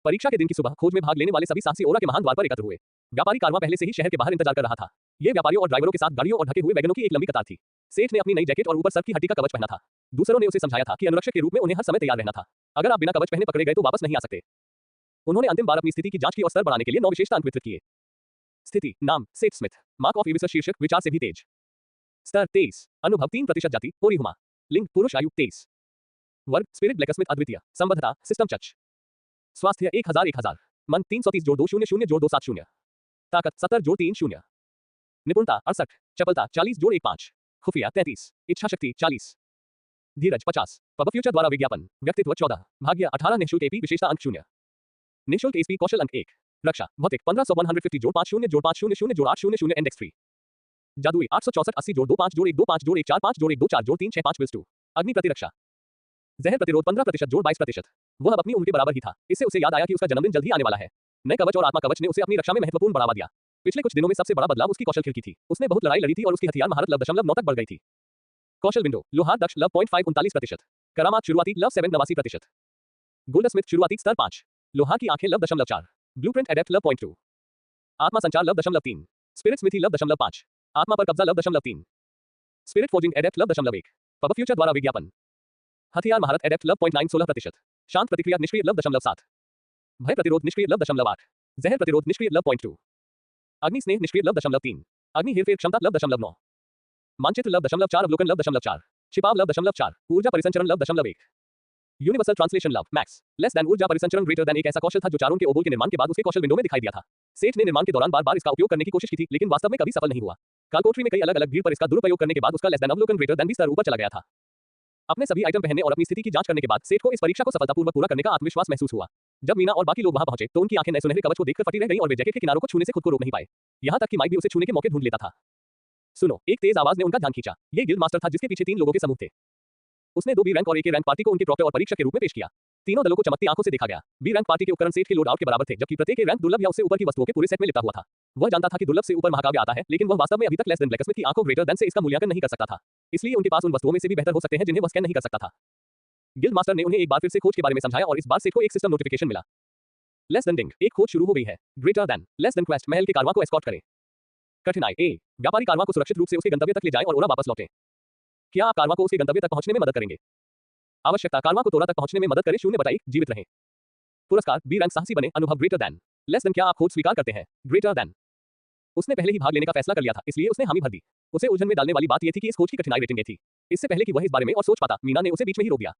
परीक्षा के दिन की सुबह खोज में भाग लेने वाले सभी साहसी ओरा के महान द्वार पर एकत्र हुए। व्यापारी कारवां पहले से ही शहर के बाहर इंतजार कर रहा था। ये व्यापारियों और ड्राइवरों के साथ गाड़ियों और ढके हुए वैगनों की एक लंबी कतार थी। सेठ ने अपनी नई जैकेट और ऊपर सर्प की हड्डी का कवच पहना था। दूसरों ने उसे समझाया था कि अनुरक्षक के रूप में उन्हें हर समय तैयार रहना था। अगर आप बिना कवच पहने पकड़े गए तो वापस नहीं आ सकते। उन्होंने अंतिम बार अपनी स्थिति की जांच की और स्तर बढ़ाने के लिए 9 विशेषता अंक वितरित किए। स्थिति नाम सेठ स्मिथ मार्क ऑफ इविस शीर्षक विचार से भी तेज स्तर 23 अनुभव 3% जाति ओरिहुमा लिंग पुरुष आयु 23 वर्ग स्पिरिट ब्लैकस्मिथ अद्वितीय संबद्धता सिस्टम चच स्वास्थ्य 1000 मन 330 जोड़ 2 0 0 जोड़ 2 7 0 ताकत 70 जोड़ 3 0 निपुणता 68 चपलता 40 जोड़ 1 5 खुफिया 33 इच्छा शक्ति 40 धीरज 50 पब फ्यूचर द्वारा विज्ञापन व्यक्तित्व 14 भाग्य 18 निःशुल्क एपी विशेषता अंक 0 निःशुल्क एसपी कौशल अंक 1 रक्षा भौतिक 1500 150 जोड़ 5 0 जोड़ 5 0 0 जोड़ 8 0 0 इंडेक्स 3 जादुई 864 80 जोड़ 2 5 जोड़ 1 2 5 जोड़ 1 4 5 जोड़ 1 2 4 जोड़ 3 6 5 विल्स 2 अग्नि प्रतिरक्षा जहर प्रतिरोध 15% जोड़ 22%। वह अब अपनी उम्र के बराबर ही था। इससे उसे याद आया कि उसका जन्मदिन जल्द ही आने वाला है। नए कवच और आत्मा कवच ने उसे अपनी रक्षा में महत्वपूर्ण बढ़ावा दिया। पिछले कुछ दिनों में सबसे बड़ा बदलाव उसकी कौशल खिड़की थी। उसने बहुत लड़ाई लड़ी थी और उसकी हथियार महारत लव 9 तक बढ़ गई थी। कौशल विंडो लोहार दक्ष लव 0.5 39%, करामात शुरुआती लव 7 89%, गोल्डस्मिथ शुरुआती स्तर 5, लोहार की आंखें लव 4, ब्लूप्रिंट एडेप्ट लव 0.2, आत्मा संचार लव 3, स्पिरिट स्मिथी लव 5, आत्मा पर कब्जा love 3, spirit forging adept love 1, PubFuture द्वारा विज्ञापन हथियार महारत एडेप्ट लव 0.9 16%, शांत प्रतिक्रिया निष्क्रिय लव 7, भय प्रतिरोध निष्क्रिय लव 8, जहर प्रतिरोध निष्क्रिय लव 0.2, अग्नि स्नेह निष्क्रिय लव 3, अग्नि हेरफेर क्षमता +9, मानचित्र +4, अवलोकन +4, छिपाव +4, ऊर्जा परिसंचरण +1, universal translation max less than ऊर्जा परिसंचरण ग्रेटर देन एक ऐसा कौशल था जो चारों के ओबोल के निर्माण के बाद उसके कौशल विंडो में दिखाई दिया था। सेठ ने निर्माण के दौरान बार-बार इसका उपयोग करने की कोशिश की थी, लेकिन वास्तव में कभी सफल नहीं हुआ। कालकोठरी में कई अलग-अलग भीड़ पर इसका दुरुपयोग करने के बाद उसका लेस देन अवलोकन ग्रेटर देन भी स्तर ऊपर चला गया था। अपने सभी आइटम पहनने और अपनी स्थिति की जांच करने के बाद सेठ को इस परीक्षा को सफलतापूर्वक पूरा करने का आत्मविश्वास महसूस हुआ। जब मीना और बाकी लोग वहां पहुंचे तो उनकी आंखें नए सुनहरे कवच को देखकर फटी रह गईं और वे जैकेट के किनारों को छूने से खुद को रोक नहीं पाए। यहां तक कि माइक भी उसे छूने के मौके ढूंढ लेता था। सुनो, एक तेज आवाज ने उनका ध्यान खींचा। ये गिल्ड मास्टर था जिसके पीछे 3 लोगों के समूह थे। उसने 2 बी रैंक और एक ए रैंक पार्टी को उनके प्रॉक्टर और परीक्षक के रूप में पेश किया। तीनों दलों को चमकती आंखों से देखा गया। बी रैंक पार्टी के उपकरण सेठ के लोड आउट के बराबर थे, जबकि प्रत्येक ए रैंक दुर्लभ या उससे ऊपर की वस्तुओं के पूरे सेट में लिपटा हुआ था। वह जानता था कि दुर्लभ से ऊपर महाकाव्य आता है, लेकिन वह वास्तव में अभी तक लेस देन ब्लैकस्मिथ की आंखों ग्रेटर देन से इसका मूल्यांकन नहीं कर सकता था। इसलिए उनके पास उन वस्तुओं में से भी बेहतर हो सकते हैं जिन्हें वह स्कैन नहीं कर सकता था। गिल्ड मास्टर ने उन्हें एक बार फिर से खोज के बारे में समझाया और इस बार सेठ को एक सिस्टम नोटिफिकेशन मिला। लेस देन डिंग, एक खोज शुरू हो गई है। Greater than, less than quest, महल के कारवां को एस्कॉर्ट करें। कठिनाई ए, व्यापारी कारवां को सुरक्षित रूप से उसके गंतव्य तक ले जाएं और ओरा वापस लौटें। क्या आप कारवां को उसके गंतव्य तक पहुंचने में मदद करेंगे? आवश्यकता, कारवां को तोरा तक पहुंचने में मदद करें। 0/1, जीवित रहें। पुरस्कार, बी रैंक साहसी बने, अनुभव ग्रेटर देन। लेस देन, क्या आप खोज स्वीकार करते हैं? Greater than. उसने पहले ही भाग लेने का फैसला कर लिया था, इसलिए उसने हामी भर दी। उसे उलझन में डालने वाली बात यह थी कि इस खोज की कठिनाई रेटिंग ए थी। इससे पहले कि वह इस बारे में और सोच पाता, मीना ने उसे बीच में ही रोक दिया।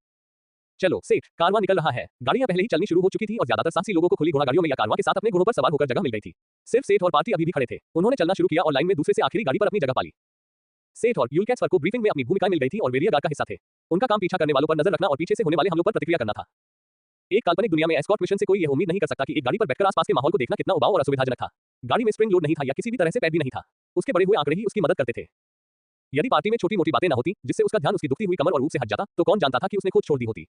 चलो सेठ, कारवां निकल रहा है। गाड़ियां पहले ही चलनी शुरू हो चुकी थी और ज्यादातर साहसी लोगों को खुली घोड़ा गाड़ियों में या कारवां के साथ अपने घोड़ों पर सवार होकर जगह मिल गई थी। सिर्फ सेठ और पार्टी अभी भी खड़े थे। उन्होंने चलना शुरू किया और लाइन में दूसरे से आखिरी गाड़ी पर अपनी जगह पाली। सेठ और यूलकैट्सफर को ब्रीफिंग में अपनी भूमिकाएं मिल गई थी और वेरियर गार्ड का हिस्सा थे। उनका काम पीछा करने वालों पर नजर रखना और पीछे से होने वाले हमलों पर प्रतिक्रिया करना था। एक काल्पनिक दुनिया में एस्कॉर्ट मिशन से कोई यह उम्मीद नहीं कर सकता कि एक गाड़ी पर बैठकर आसपास के माहौल को देखना कितना उबाऊ और असुविधाजनक था। गाड़ी में स्प्रिंग लोड नहीं था या किसी भी तरह से पैड भी नहीं था। उसके बड़े हुए आंकड़े ही उसकी मदद करते थे। यदि पार्टी में छोटी-मोटी बातें न होती जिससे उसका ध्यान उसकी दुखती हुई कमर और रूप से हट जाता, तो कौन जानता था कि उसने खुद छोड़ दी होती।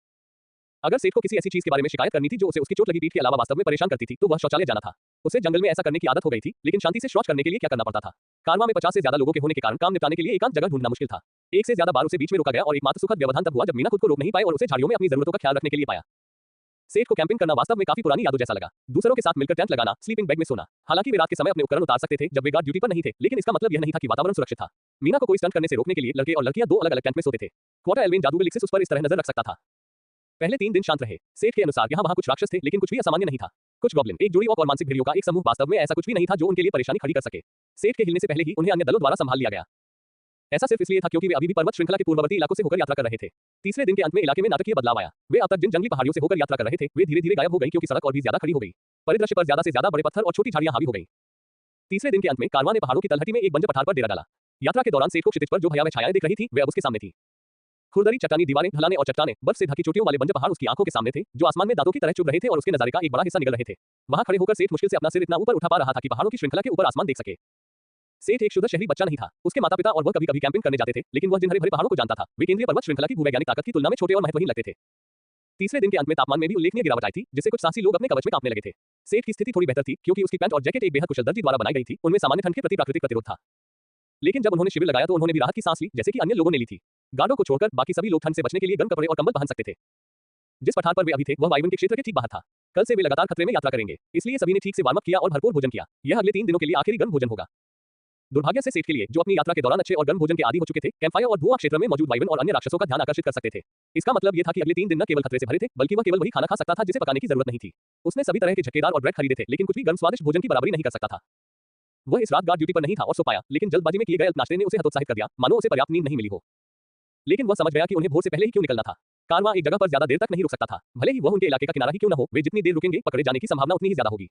अगर सेठ को किसी ऐसी चीज के बारे में शिकायत करनी थी जो उसे उसकी चोट लगी पीठ के अलावा वास्तव में परेशान करती थी, तो वह शौचालय जाना था। उसे जंगल में ऐसा करने की आदत हो गई थी, लेकिन शांति से शौच करने के लिए क्या करना पड़ता था। कारवां में 50 से ज्यादा लोगों के होने के कारण काम निपटाने के लिए एकांत जगह ढूंढना मुश्किल था। एक से ज्यादा बार उसे बीच में रोका गया और एकमात्र सुखद व्यवधान तब हुआ जब मीना खुद को रोक नहीं पाए और उसे झाड़ियों में अपनी जरूरतों का ख्याल रखने के लिए पाया। सेठ को कैंपिंग करना वास्तव में काफी पुरानी यादों जैसा लगा। दूसरों के साथ मिलकर टेंट लगाना, स्लीपिंग बैग में सोना। हालांकि वे रात के समय अपने उपकरण उतार सकते थे जब वे गार्ड ड्यूटी पर नहीं थे, लेकिन इसका मतलब यह नहीं था कि वातावरण सुरक्षित था। मीना को कोई स्टंट करने से रोकने के लिए लड़के और लड़कियां 2 अलग-अलग टेंट में सोते थे। क्वार्टर एल्विन जादूगर लिक्सिस उस पर इस तरह नजर रख सकता था। पहले 3 दिन शांत रहे। सेठ के अनुसार यहाँ वहाँ कुछ राक्षस थे, लेकिन कुछ भी असामान्य नहीं था। कुछ गॉब्लिन, एक जोड़ी ऑक और मानसिक भेड़ियों का एक समूह, वास्तव में ऐसा कुछ भी नहीं था जो उनके लिए परेशानी खड़ी कर सके। सेठ के हिलने से पहले ही उन्हें अन्य दलों द्वारा संभाल लिया गया। ऐसा सिर्फ इसलिए था क्योंकि वे अभी भी पर्वत श्रृंखला के पूर्ववर्ती इलाकों से होकर यात्रा कर रहे थे। तीसरे दिन के अंत में इलाके में नाटकीय बदलाव आया। वे अब तक जिन जंगली पहाड़ियों से होकर यात्रा कर रहे थे, वे धीरे-धीरे गायब हो गई क्योंकि सड़क और भी ज्यादा खड़ी हो गई। परिदृश्य पर ज्यादा से ज्यादा बड़े पत्थर और छोटी झाड़ियां हावी हो गईं। तीसरे दिन के अंत में कारवां ने पहाड़ों की तलहटी में एक बंजर पठार पर डेरा डाला। यात्रा के दौरान सेठ को क्षितिज पर जो भयावह छायाएं दिख रही थी, वे अब उसके सामने थी। खुरदरी चट्टानी दीवारें, ढलानें और चट्टानें, बर्फ से ढकी चोटियों वाले बंजर पहाड़ उसकी आंखों के सामने थे, जो आसमान में दांतों की तरह चुभ रहे थे और उसके नजारे का एक बड़ा हिस्सा निगल रहे थे। वहां खड़े होकर सेठ मुश्किल से अपना सिर इतना ऊपर उठा पा रहा था कि पहाड़ों की श्रृंखला के ऊपर आसमान देख सके। सेठ एक शुद्ध शहरी बच्चा नहीं था। उसके माता-पिता और वह कभी-कभी कैंपिंग करने जाते थे, लेकिन वह जिन हरे भरे पहाड़ों को जानता था, वे केंद्रीय पर्वत श्रृंखला की भूवैज्ञानिक ताकत की तुलना में छोटे और महत्वहीन लगते थे। तीसरे दिन के अंत में तापमान में भी उल्लेखनीय गिरावट आई थी, जिससे कुछ साहसी लोग अपने कवच में कांपने लगे थे। सेठ की स्थिति थोड़ी बेहतर थी, क्योंकि उसकी पैंट और जैकेट एक बेहद कुशल दर्जी द्वारा बनाई गई थी। उनमें सामान्य ठंड के प्रति प्राकृतिक प्रतिरोध था। लेकिन जब उन्होंने शिविर लगाया तो उन्होंने भी राहत की सांस ली, जैसे कि अन्य लोगों ने ली थी। गार्डों को छोड़कर बाकी सभी लोग ठंड से बचने के लिए गर्म कपड़े और कंबल पहन सकते थे। जिस पठार पर वे अभी थे, वह वायुवन के क्षेत्र के ठीक बाहर था। कल से वे लगातार खतरे में यात्रा करेंगे, इसलिए सभी ने ठीक से वार्म अप किया और भरपूर भोजन किया। यह अगले 3 दिनों के लिए आखिरी गर्म भोजन होगा। दुर्भाग्य से सेठ के लिए, जो अपनी यात्रा के दौरान अच्छे और गर्म भोजन के आदी हो चुके थे, कैंपफायर और धुआं क्षेत्र में मौजूद वायुवन और अन्य राक्षसों का ध्यान आकर्षित कर सकते थे। इसका मतलब यह था कि अगले 3 दिन न केवल खतरे से भरे थे, बल्कि वह केवल वही खाना खा सकता था जिसे पकाने की जरूरत नहीं थी। उसने सभी तरह के झटकेदार और ब्रेड खरीदे थे, लेकिन कुछ भी गर्म स्वादिष्ट भोजन की बराबरी नहीं कर सकता था। वह इस रात गार्ड ड्यूटी पर नहीं था और सो पाया, लेकिन जल्दबाजी में किए गए नाश्ते ने उसे हतोत्साहित कर दिया, मानो उसे पर्याप्त नींद नहीं मिली हो। लेकिन वह समझ गया कि उन्हें भोर से पहले ही क्यों निकलना था। कारवां एक जगह पर ज्यादा देर तक नहीं रुक सकता था, भले ही वह उनके इलाके का किनारा ही क्यों न हो। वे जितनी देर रुकेंगे, पकड़े जाने की संभावना उतनी ही ज्यादा होगी।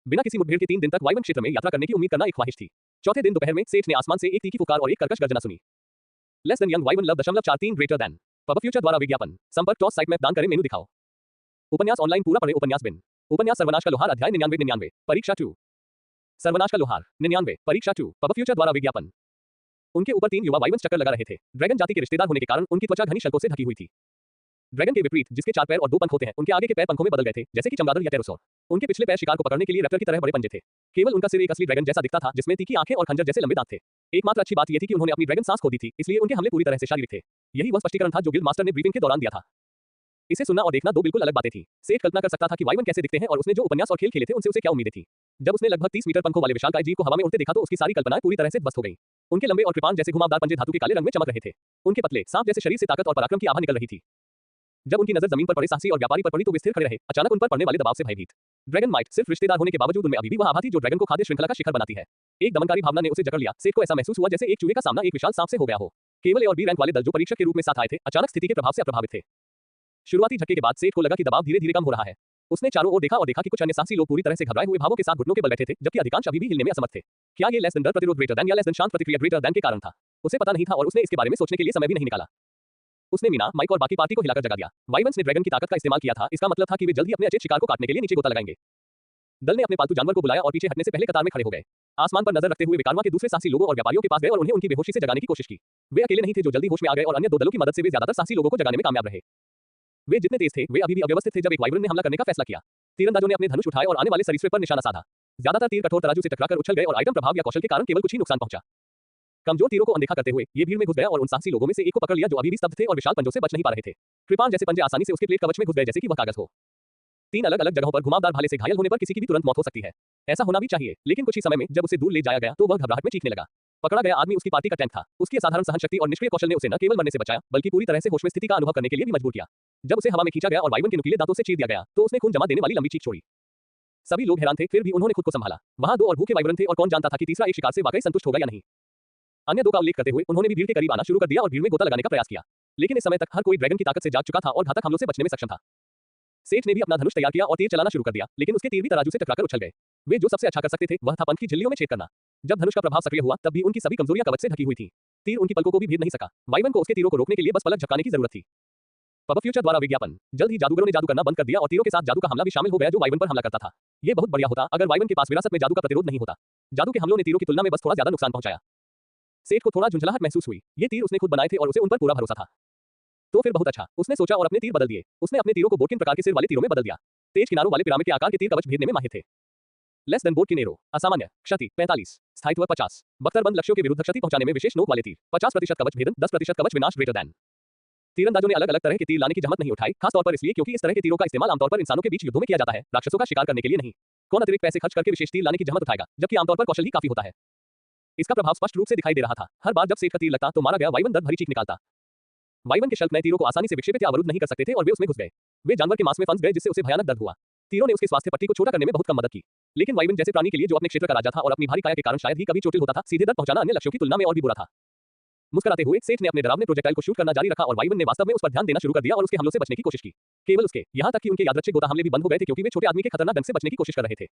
बिना किसी मुठभेड़ के 3 दिन तक वायुवन क्षेत्र में यात्रा करने की उम्मीद करना एक ख्वाहिश थी। चौथे दिन दोपहर में सेठ ने आसमान से एक तीखी पुकार और एक कर्कश गर्जना सुनी। लेस देन यंग वायुवन लव.43 ग्रेटर देन। पब फ्यूचर द्वारा विज्ञापन। संपर्क टॉस साइट में दान करें, मेनू दिखाओ। उपन्यास ऑनलाइन पूरा पढ़ें। उपन्यास बिन। उपन्यास सर्वनाश का लोहार, अध्याय 99 परीक्षा 2। सर्वनाश का लोहार 99 परीक्षा 2। पब फ्यूचर द्वारा विज्ञापन। उनके ऊपर 3 युवा वायुवन चक्कर लगा रहे थे। ड्रैगन जाति के रिश्तेदार होने के कारण उनकी त्वचा घनी शल्कों से ढकी हुई थी। ड्रैगन के विपरीत, जिसके 4 पैर और 2 पंख होते हैं, उनके आगे के पैर पंखों में बदल गए थे, जैसे कि चमगादड़ या टेरोसौर। उनके पिछले पैर शिकार को पकड़ने के लिए रैप्टर की तरह बड़े पंजे थे। केवल उनका सिर एक असली ड्रैगन जैसा दिखता था, जिसमें तीखी आंखें और खंजर जैसे लंबे दांत थे। एकमात्र अच्छी बात यह थी कि उन्होंने अपनी ड्रैगन सांस खो दी थी, इसलिए उनके हमले पूरी तरह से शारीरिक थे। यही वह स्पष्टीकरण था जो गिल्ड मास्टर ने ब्रीफिंग के दौरान दिया था। इसे सुनना और देखना 2 बिल्कुल अलग बातें थी। सेठ कल्पना कर सकता था कि वायुवन कैसे दिखते हैं और उसने जो उपन्यास और खेल खेले थे उनसे उसे क्या उम्मीदें थी। जब उसने लगभग 30 मीटर पंखों वाले विशालकाय जीव को हवा में उड़ते देखा तो उसकी सारी कल्पनाएं पूरी तरह से ध्वस्त हो गईं। उनके लंबे और कृपाण जैसे घुमावदार पंजे धातु के काले रंग में चमक रहे थे। उनके पतले सांप जैसे शरीर से ताकत और पराक्रम की आभा निकल रही थी। जब उनकी नजर जमीन पर पड़े साहसी और व्यापारी पर पड़ी तो वे स्थिर खड़े रहे, अचानक उन पर पड़ने वाले दबाव से भयभीत। ड्रैगन माइट सिर्फ रिश्तेदार होने के बावजूद उनमें अभी भी वह आभा थी जो ड्रैगन को खाद्य श्रृंखला का शिखर बनाती है। एक दमनकारी भावना ने उसे जकड़ लिया। सेठ को ऐसा महसूस हुआ जैसे एक चूहे का सामना एक विशाल सांप से हो गया हो। केवल ए और बी रैंक वाले दल जो परीक्षक के रूप में साथ आए थे, अचानक स्थिति के प्रभाव से अप्रभावित थे। शुरुआती झटके के बाद सेठ को लगा कि दबाव धीरे धीरे कम हो रहा है। उसने चारों ओर देखा और देखा कि कुछ अन्य साहसी लोग पूरी तरह से घबराए हुए भावों के साथ घुटनों के बल बैठे थे, जबकि अधिकांश अभी भी हिलने में असमर्थ थे। क्या ये लेस देन डर प्रतिरोध ग्रेटर देन या लेस देन शांत प्रतिक्रिया ग्रेटर देन के कारण था? उसे पता नहीं था और उसने इसके बारे में सोचने के लिए समय भी नहीं निकाला। उसने मीना, माइक और बाकी पार्टी को हिलाकर जगा दिया। वाइवन्स ने ड्रैगन की ताकत का इस्तेमाल किया था, इसका मतलब था कि वे जल्द ही अपने अचेत शिकार को काटने के लिए नीचे गोता लगाएंगे। दल ने अपने पालतू जानवर को बुलाया और पीछे हटने से पहले कतार में खड़े हो गए। आसमान पर नजर रखते हुए वे कारवां के दूसरे साहसी लोगों और व्यापारियों के पास गए और उन्हें उनकी बेहोशी से जगाने की कोशिश की। वे अकेले नहीं थे जो जल्दी होश में आ गए और अन्य दो दलों की मदद से वे ज्यादातर साहसी लोगों को जगाने में कामयाब रहे। वे जितने तेज थे, वे अभी भी अव्यवस्थित थे जब एक वाइवरन ने हमला करने का फैसला किया। तीरंदाजों ने अपने धनुष उठाए और आने वाले सरीसृप पर निशाना साधा। ज्यादातर तीर कठोर तराजू से टकराकर उछल गए और आइटम प्रभाव या कौशल के कारण केवल कुछ ही नुकसान पहुंचा। कमजोर तीरों को अनदेखा करते हुए ये भीड़ में घुस गया और उन साहसी लोगों में से एक को पकड़ लिया जो अभी भी स्तब्ध थे और विशाल पंजों से बच नहीं पा रहे थे। कृपाण जैसे पंजे आसानी से उसके प्लेट कवच में घुस गए जैसे कि वह कागज हो। 3 अलग-अलग जगहों पर घुमावदार भाले से घायल होने पर किसी की भी तुरंत मौत हो सकती है। ऐसा होना भी चाहिए, लेकिन कुछ ही समय में जब उसे दूर ले जाया गया तो वह घबराहट में चीखने लगा। पकड़ा गया आदमी उसकी पार्टी का टैंक था। उसकी असाधारण सहनशक्ति और निष्क्रिय कौशल ने उसे न केवल मरने से बचाया, बल्कि पूरी तरह से होश में स्थिति का अनुभव करने के लिए भी मजबूर किया। जब उसे हवा में खींचा गया और वाइवन के नुकीले दांतों से चीर दिया गया, तो उसने खून जमा देने वाली लंबी चीख छोड़ी। सभी लोग हैरान थे, फिर भी उन्होंने खुद को संभाला। वहां 2 और भूखे वाइवन थे और कौन जानता था कि तीसरा एक शिकार से वाकई संतुष्ट होगा या नहीं। अन्य 2 का उल्लेख करते हुए उन्होंने भी भीड़ के करीब आना शुरू कर दिया और भीड़ में गोता लगाने का प्रयास किया। लेकिन इस समय तक हर कोई ड्रैगन की ताकत से जाग चुका था और घातक हमलों से बचने में सक्षम था। सेठ ने भी अपना धनुष तैयार किया और तीर चलाना शुरू कर दिया, लेकिन उसके तीर भी तराजू से टकराकर उछल गए। वे जो सबसे अच्छा कर सकते थे वह था पंख की झिल्लियों में छेद करना। जब धनुष का प्रभाव सक्रिय हुआ तब भी उनकी सभी कमजोरियां कवच से ढकी हुई थी। तीर उनकी पलकों को भी भेद नहीं सका। वाइवन को उसके तीरों को रोकने के लिए बस पलक झपकाने की जरूरत थी। पब फ्यूचर द्वारा विज्ञापन। जल्द ही जादूगरों ने जादू करना बंद कर दिया और तीरों के साथ जादू का हमला भी शामिल हो गया जो वाइवन पर हमला करता था। ये बहुत बढ़िया होता अगर वाइवन के पास विरासत में जादू का प्रतिरोध नहीं होता। जादू के हमलों ने तीरों की तुलना में बस थोड़ा ज्यादा नुकसान पहुंचाया। सेठ को थोड़ा झुंझलाहट महसूस हुई। ये तीर उसने खुद बनाए थे और उसे उन पर पूरा भरोसा था। तो फिर बहुत अच्छा, उसने सोचा और अपने तीर बदल दिए। उसने अपने तीरों को बोटकिन प्रकार के सिर वाले तीरों में बदल दिया। तेज किनारों वाले पिरामिड के आकार के तीर कवच भेदने में माहिर थे। लेस देन बोटकिन एरो, असामान्य क्षति 45, स्थायित्व 50, बख्तरबंद लक्ष्यों के विरुद्ध क्षति पहुंचाने में विशेष नोक वाले तीर 50% कवच भेदन, 10% कवच विनाश ग्रेटर देन। तीरंदाजों ने अलग अलग तरह के तीर लाने की जहमत नहीं उठाई, खास तौर पर इसलिए क्योंकि इस तरह के तीरों का इस्तेमाल आमतौर पर इंसानों के बीच युद्धों में किया जाता है, राक्षसों का शिकार करने के लिए नहीं। कौन अतिरिक्त पैसे खर्च करके विशेष तीर लाने की जहमत उठाएगा, जबकि आमतौर पर कौशल ही काफी होता है। इसका प्रभाव स्पष्ट रूप से दिखाई दे रहा था। हर बार जब सेठ का तीर लगता तो मारा गया वाइवन दर्द भरी चीख निकालता। वाइवन के शल्क नए तीरों को आसानी से विक्षेपित या अवरुद्ध नहीं कर सकते थे और वे उसमें घुस गए। वे जानवर के मांस में फंस गए जिससे उसे भयानक दर्द हुआ। तीरों ने उसके स्वास्थ्य पट्टी को छोटा करने में बहुत कम मदद की, लेकिन वाइवन जैसे प्राणी के लिए जो अपने क्षेत्र का राजा था और अपनी भारी काया के कारण शायद ही कभी चोटिल होता था, सीधे दर्द पहुंचाना अन्य लक्ष्यों की तुलना में और भी बुरा था। मुस्कुराते हुए सेठ ने अपने डरावने प्रोजेक्टाइल को शूट करना जारी रखा और वाइवन ने वास्तव में उस पर ध्यान देना शुरू कर दिया और उसके हमलों से बचने की कोशिश की। केवल उसके, यहाँ तक कि उनके यादृच्छिक गोता हमले भी बंद हो गए थे क्योंकि वे छोटे आदमी के खतरनाक ढंग से बचने की कोशिश कर रहे थे।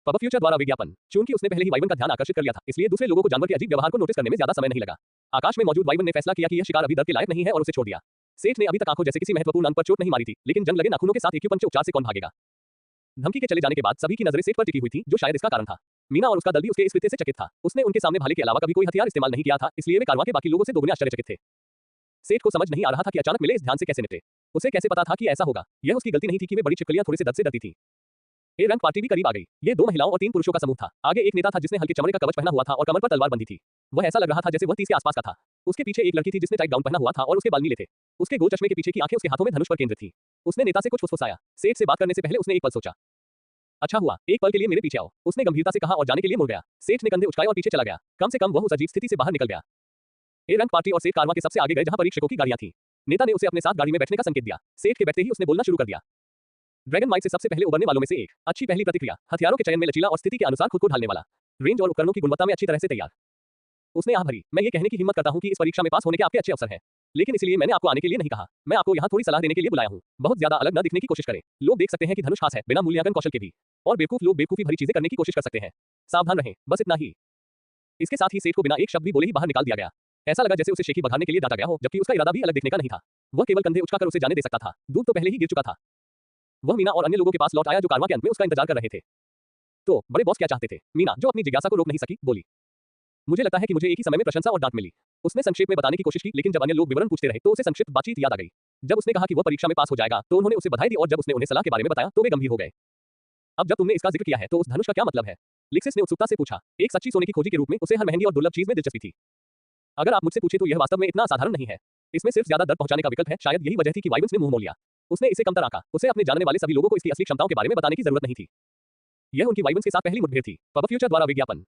पब फ्यूचर द्वारा विज्ञापन। चूंकि उसने पहले ही वाइवन का ध्यान आकर्षित कर लिया था, इसलिए दूसरे लोगों को जानवर के अजीब व्यवहार को नोटिस करने में ज्यादा समय नहीं लगा। आकाश में मौजूद वाइवन ने फैसला किया कि यह शिकार अभी दर्द के लायक नहीं है और उसे छोड़ दिया। सेठ ने अभी तक आंखों जैसे किसी महत्वपूर्ण अंग पर चोट नहीं मारी थी, लेकिन जंग लगे नाखूनों के साथ एक्यूपंक्चर उपचार से कौन भागेगा। धमकी के चले जाने के बाद सभी की नजरें सेठ पर टिकी हुई थी, जो शायद इसका कारण था। मीना और उसका दल भी उसके इस कृत्य से चकित था। उसने उनके सामने भाले के अलावा कभी कोई हथियार इस्तेमाल नहीं किया था, इसलिए वे कारवां के बाकी लोगों से दोगुने आश्चर्यचकित थे। सेठ को समझ नहीं आ रहा था कि अचानक मिले इस ध्यान से कैसे निपटे। उसे कैसे पता था कि ऐसा होगा। यह उसकी गलती नहीं थी कि वे बड़ी छिपकलियां थोड़े से दर्द से डरती थी। ए रंग पार्टी भी करीब आ गई। ये 2 महिलाओं और 3 पुरुषों का समूह था। आगे एक नेता था जिसने हल्के चमड़े का कवच पहना हुआ था और कमर पर तलवार बंधी थी। वह ऐसा लग रहा था जैसे वह 30 के आसपास का था। उसके पीछे एक लड़की थी जिसने टाइट गाउन पहना हुआ था और उसके बाल नीले थे। उसके गोल चश्मे के पीछे की आंखें उसके हाथों में धनुष पर केंद्रित थी। उसने नेता से कुछ फुसफुसाया। सेठ से बात करने से पहले उसने एक पल सोचा। अच्छा हुआ, एक पल के लिए मेरे पीछे आओ, उसने गंभीरता से कहा और जाने के लिए मुड़ गया। सेठ ने कंधे उचकाए और पीछे चला गया। कम से कम वह उस अजीब स्थिति से बाहर निकल गया। ए रंग पार्टी और सेठ कारवां के सबसे आगे गए जहां परीक्षकों की गाड़ियां थीं। नेता ने उसे अपने साथ गाड़ी में बैठने का संकेत दिया। सेठ के बैठते ही उसने बोलना शुरू कर दिया। ड्रैगन माइट से सबसे पहले उबरने वालों में से एक। अच्छी पहली प्रतिक्रिया, हथियारों के चयन में लचीला और स्थिति के अनुसार खुद को ढालने वाला। रेंज और उपकरणों की गुणवत्ता में अच्छी तरह से तैयार। उसने आह भरी। मैं ये कहने की हिम्मत करता हूं कि इस परीक्षा में पास होने के आपके अच्छे अवसर हैं, लेकिन इसलिए मैंने आपको आने के लिए नहीं कहा। मैं आपको यहाँ थोड़ी सलाह देने के लिए बुलाया हूँ। बहुत ज्यादा अलग न दिखने की कोशिश करें। लोग देख सकते हैं कि धनुष खास है बिना मूल्यांकन कौशल के भी, और बेवकूफ लोग बेवकूफी भरी चीजें करने की कोशिश कर सकते हैं। सावधान रहें, बस इतना ही। इसके साथ ही सेठ को बिना एक शब्द भी बोले ही बाहर निकाल दिया गया। ऐसा लगा जैसे उसे शेखी बघाने के लिए डांटा गया हो, जबकि उसका इरादा भी अलग दिखने का नहीं था। वह केवल कंधे उचकाकर उसे जाने दे सकता था। दूध तो पहले ही गिर चुका था। वह मीना और अन्य लोगों के पास लौट आया जो कारवां के अंत में उसका इंतजार कर रहे थे। तो बड़े बॉस क्या चाहते थे? मीना, जो अपनी जिज्ञासा को रोक नहीं सकी, बोली। मुझे लगता है कि मुझे एक ही समय में प्रशंसा और डांट मिली। उसने संक्षेप में बताने की कोशिश की, लेकिन जब अन्य लोग विवरण पूछते रहे तो उसे संक्षिप्त बातचीत याद आ गई। जब उसने कहा कि वह परीक्षा में पास हो जाएगा तो उन्होंने उसे बधाई दी, और जब उसने उन्हें सलाह के बारे में बताया तो वे गंभीर हो गए। अब जब तुमने इसका जिक्र किया है तो उस धनुष का क्या मतलब है? लिक्सिस ने उत्सुकता से पूछा। एक सच्ची सोने की खोजी के रूप में उसे हर महंगी और दुर्लभ चीज में दिलचस्पी थी। अगर आप मुझसे पूछे तो यह वास्तव में इतना असाधारण नहीं है। इसमें सिर्फ ज्यादा दर्द पहुंचाने का विकल्प है। शायद यही वजह थी कि वाइवन्स ने मुंह मोड़ लिया। उसने इसे कमतर आंका। उसे अपने जानने वाले सभी लोगों को इसकी असली क्षमताओं के बारे में बताने की जरूरत नहीं थी। यह उनकी वाइवन्स के साथ पहली मुठभेड़ थी। पब फ्यूचर द्वारा विज्ञापन।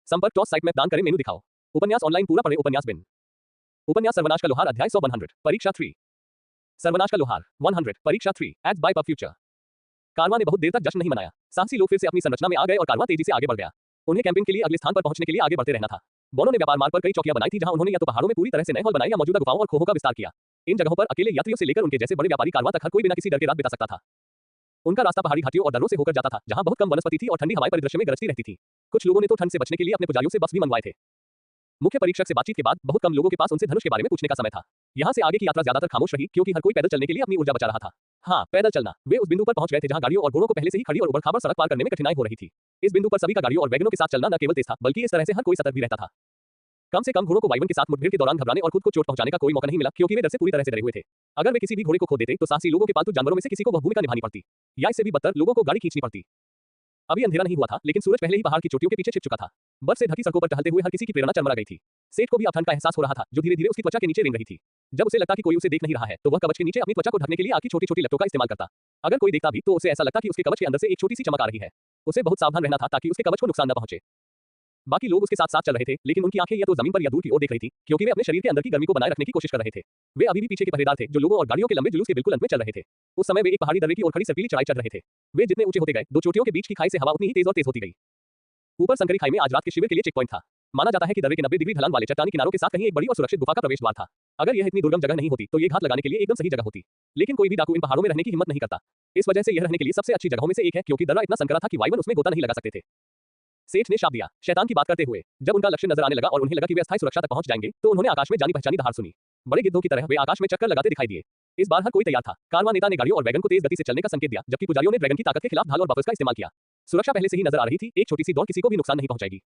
संपर्क टॉस साइट में दान करें, मेनू दिखाओ। उपन्यास ऑनलाइन पूरा पढ़ें। उपन्यास बिन। उपन्यास सर्वनाश का लोहार, अध्याय 100 100। परीक्षा 3। सर्वनाश का लोहार 100 परीक्षा 3 एड्स बाय पब फ्यूचर। कारवां ने बहुत देर तक जश्न नहीं मनाया। साहसी लोग फिर से अपनी संरचना में आ गए और कारवां तेजी से आगे बढ़ गया। उन्हें कैंपिंग के लिए अगले स्थान पर पहुंचने के लिए आगे बढ़ते रहना था। बोनो ने व्यापार मार्ग पर कई चौकियां बनाई थी जहां उन्होंने या तो पहाड़ों में पूरी तरह से नए हॉल बनाए या मौजूदा गुफाओं और खोहों का विस्तार किया। इन जगहों पर अकेले यात्रियों से लेकर उनके जैसे बड़े व्यापारी कारवां तक हर कोई बिना किसी डर के रात बिता सकता था। उनका रास्ता पहाड़ी घाटियों और दर्रों से होकर जाता था जहां बहुत कम वनस्पति थी और ठंडी हवाएं परिदृश्य में गरजती रहती थी। कुछ लोगों ने तो ठंड से बचने के लिए अपने पुजारियों से बक्स भी मंगवाए थे। मुख्य परीक्षक से बातचीत के बाद बहुत कम लोगों के पास उनसे धनुष के बारे में पूछने का समय था। यहाँ से आगे की यात्रा ज्यादातर खामोश रही क्योंकि हर कोई पैदल चलने के लिए अपनी ऊर्जा बचा रहा था। हाँ, पैदल चलना। वे उस बिंदु पर पहुंच गए थे जहां गाड़ियों और घोड़ों को पहले से ही खड़ी और उबड़-खाबड़ सड़क पार करने में कठिनाई हो रही थी। इस बिंदु पर सभी का गाड़ियों और वैगनों के साथ चलना न केवल तेज था बल्कि इस तरह से हर कोई सतर्क भी रहता था। कम से कम घोड़ों को वाइवन के साथ मुठभेड़ के दौरान घबराने और खुद को चोट पहुंचाने का कोई मौका नहीं मिला क्योंकि वे डर से पूरी तरह से डरे हुए थे। अगर वे किसी भी घोड़े को खो देते तो साहसी लोगों के पालतू जानवरों में से किसी को वह भूमिका निभानी पड़ती या इससे भी बदतर लोगों को गाड़ी खींचनी पड़ती। अभी अंधेरा नहीं हुआ था लेकिन सूरज पहले ही पहाड़ की चोटियों के पीछे छिप चुका था। बर्फ से ढकी सड़कों पर टहलते हुए हर किसी की प्रेरणा चरमरा गई थी। सेठ को भी अब ठंड का एहसास हो रहा था जो धीरे-धीरे उसकी त्वचा के नीचे रेंग रही थी। जब उसे लगता कि कोई उसे देख नहीं रहा है तो वह कवच के नीचे अपनी त्वचा को ढकने के लिए आग की छोटी-छोटी लपटों का इस्तेमाल करता। अगर कोई देखता भी तो उसे ऐसा लगता कि उसके कवच के अंदर से एक छोटी सी चमक आ रही है। उसे बहुत सावधान रहना था ताकि उसके कवच को नुकसान न पहुंचे। बाकी लोग उसके साथ-साथ चल रहे थे लेकिन उनकी आंखें या तो जमीन पर या दूर की ओर देख रही थी क्योंकि वे अपने शरीर के अंदर की गर्मी को बनाए रखने की कोशिश कर रहे थे। वे अभी भी पीछे के पहरेदार थे जो लोगों और गाड़ियों के लंबे जुलूस के बिल्कुल अंत में चल रहे थे। उस समय वे एक पहाड़ी दर्रे की ओर खड़ी सर्पीली चढ़ाई चढ़ रहे थे। वे जितने ऊंचे होते गए दो चोटियों के बीच की खाई से हवा उतनी ही तेज और तेज होती गई। ऊपर संकरी खाई में आज रात के शिविर के लिए चेक पॉइंट था। माना जाता है कि दर्रे के 90 डिग्री ढलान वाले चट्टानी किनारों के साथ कहीं एक बड़ी और सुरक्षित गुफा का प्रवेश द्वार था। अगर यह इतनी दुर्गम जगह नहीं होती तो ये घात लगाने के लिए एकदम सही जगह होती। लेकिन कोई भी डाकू इन पहाड़ों में रहने की हिम्मत नहीं करता। इस वजह से यह रहने के लिए सबसे अच्छी जगहों में से एक है क्योंकि दर्रा इतना संकरा था कि वाइवन उसमें गोता नहीं लगा सकते थे। सेठ ने शाप दिया, शैतान की बात करते हुए। जब उनका लक्ष्य नजर आने लगा और उन्हें लगा कि वे अस्थायी सुरक्षा तक पहुंच जाएंगे तो उन्होंने आकाश में जानी पहचानी दहाड़ सुनी। बड़े गिद्धों की तरह वे आकाश में चक्कर लगाते दिखाई दिए। इस बार हर कोई तैयार था। कारवां नेता ने गाड़ियों और वैगन को तेज गति से चलने का संकेत दिया जबकि पुजारियों ने ड्रैगन की ताकत के खिलाफ ढाल और बफर्स का इस्तेमाल किया। सुरक्षा पहले से ही नजर आ रही थी। एक छोटी सी दौड़ किसी को भी नुकसान नहीं पहुंचाएगी।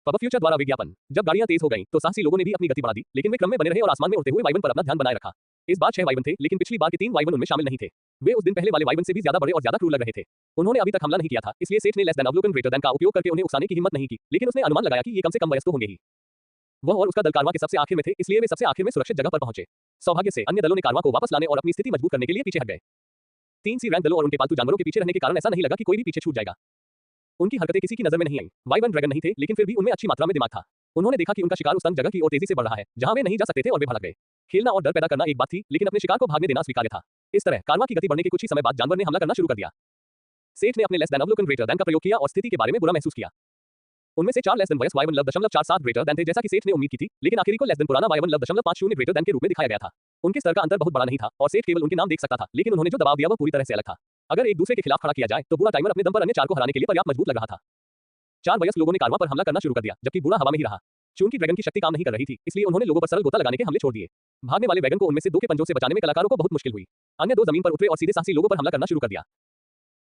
पब फ्यूचर द्वारा विज्ञापन। जब गाड़ियां तेज हो गईं तो साहसी लोगों ने भी अपनी गति बढ़ा दी लेकिन वे क्रम में बने रहे और आसमान में उड़ते हुए वाइवन पर अपना ध्यान बनाए रखा। इस बार 6 वाइवन थे लेकिन पिछली बार के 3 वाइवन उनमें शामिल नहीं थे। वे उस दिन पहले वाले वाइवन से भी ज्यादा बड़े और ज्यादा क्रूर लग रहे थे। उन्होंने अभी तक हमला नहीं किया था इसलिए सेठ ने लेस देन अवलोकन ग्रेटर देन का उपयोग करके उन्हें उकसाने की हिम्मत नहीं की लेकिन उसने अनुमान लगाया कि ये कम से कम वयस्क तो होंगे ही। वह और उसका दल कारवां के सबसे आखिर में थे इसलिए वे सबसे आखिर में सुरक्षित जगह पर पहुंचे। सौभाग्य से अन्य दलों ने कारवां को वापस लाने और अपनी स्थिति मजबूत करने के लिए पीछे हट गए। 3 रैंक दलों और उनके पालतू जानवरों के पीछे रहने के कारण ऐसा नहीं लगा कि कोई भी पीछे छूट जाएगा। उनकी हरकतें किसी की नजर में नहीं आई। वाइवन ड्रैगन नहीं थे लेकिन फिर भी उनमें अच्छी मात्रा में दिमाग था। उन्होंने देखा कि उनका शिकार उस तंग जगह की ओर तेजी से बढ़ रहा है जहां वे नहीं जा सकते थे और वे भाग गए। खेलना और डर पैदा करना एक बात थी लेकिन अपने शिकार को भागने देना स्वीकार्य था। इस तरह कारवां की गति बढ़ने के कुछ ही समय बाद जानवर ने हमला करना शुरू कर दिया। सेठ ने अपने लेस देन अवलोकन ग्रेटर देन का प्रयोग किया और स्थिति के बारे में बुरा महसूस किया। उनमें से 4 लेस देन वयस्क वाइवन 0.47 ग्रेटर देन थे जैसा कि सेठ ने उम्मीद की थी लेकिन आखिरी को लेस देन पुराना वाइवन 0.50 ग्रेटर देन के रूप में दिखाया गया था। उनके स्तर का अंतर बहुत बड़ा नहीं था और सेठ केवल उनके नाम देख सकता था लेकिन उन्होंने जो दबाव दिया वह पूरी तरह से अलग था। अगर एक दूसरे के खिलाफ खड़ा किया जाए तो बूढ़ा टाइमर अपने दम पर अन्य 4 को हराने के लिए पर्याप्त मजबूत लग रहा था। 4 वयस्क लोगों ने कारवां पर हमला करना शुरू कर दिया जबकि बूढ़ा हवा में ही रहा। चूंकि ड्रैगन की शक्ति काम नहीं कर रही थी इसलिए उन्होंने लोगों पर सरल गोता लगाने के हमले छोड़ दिए। भागने वाले वैगन को उनमें से 2 के पंजों से बचाने में कलाकारों को बहुत मुश्किल हुई। अन्य 2 जमीन पर उतरे और सीधे साहसी लोगों पर हमला करना शुरू कर दिया।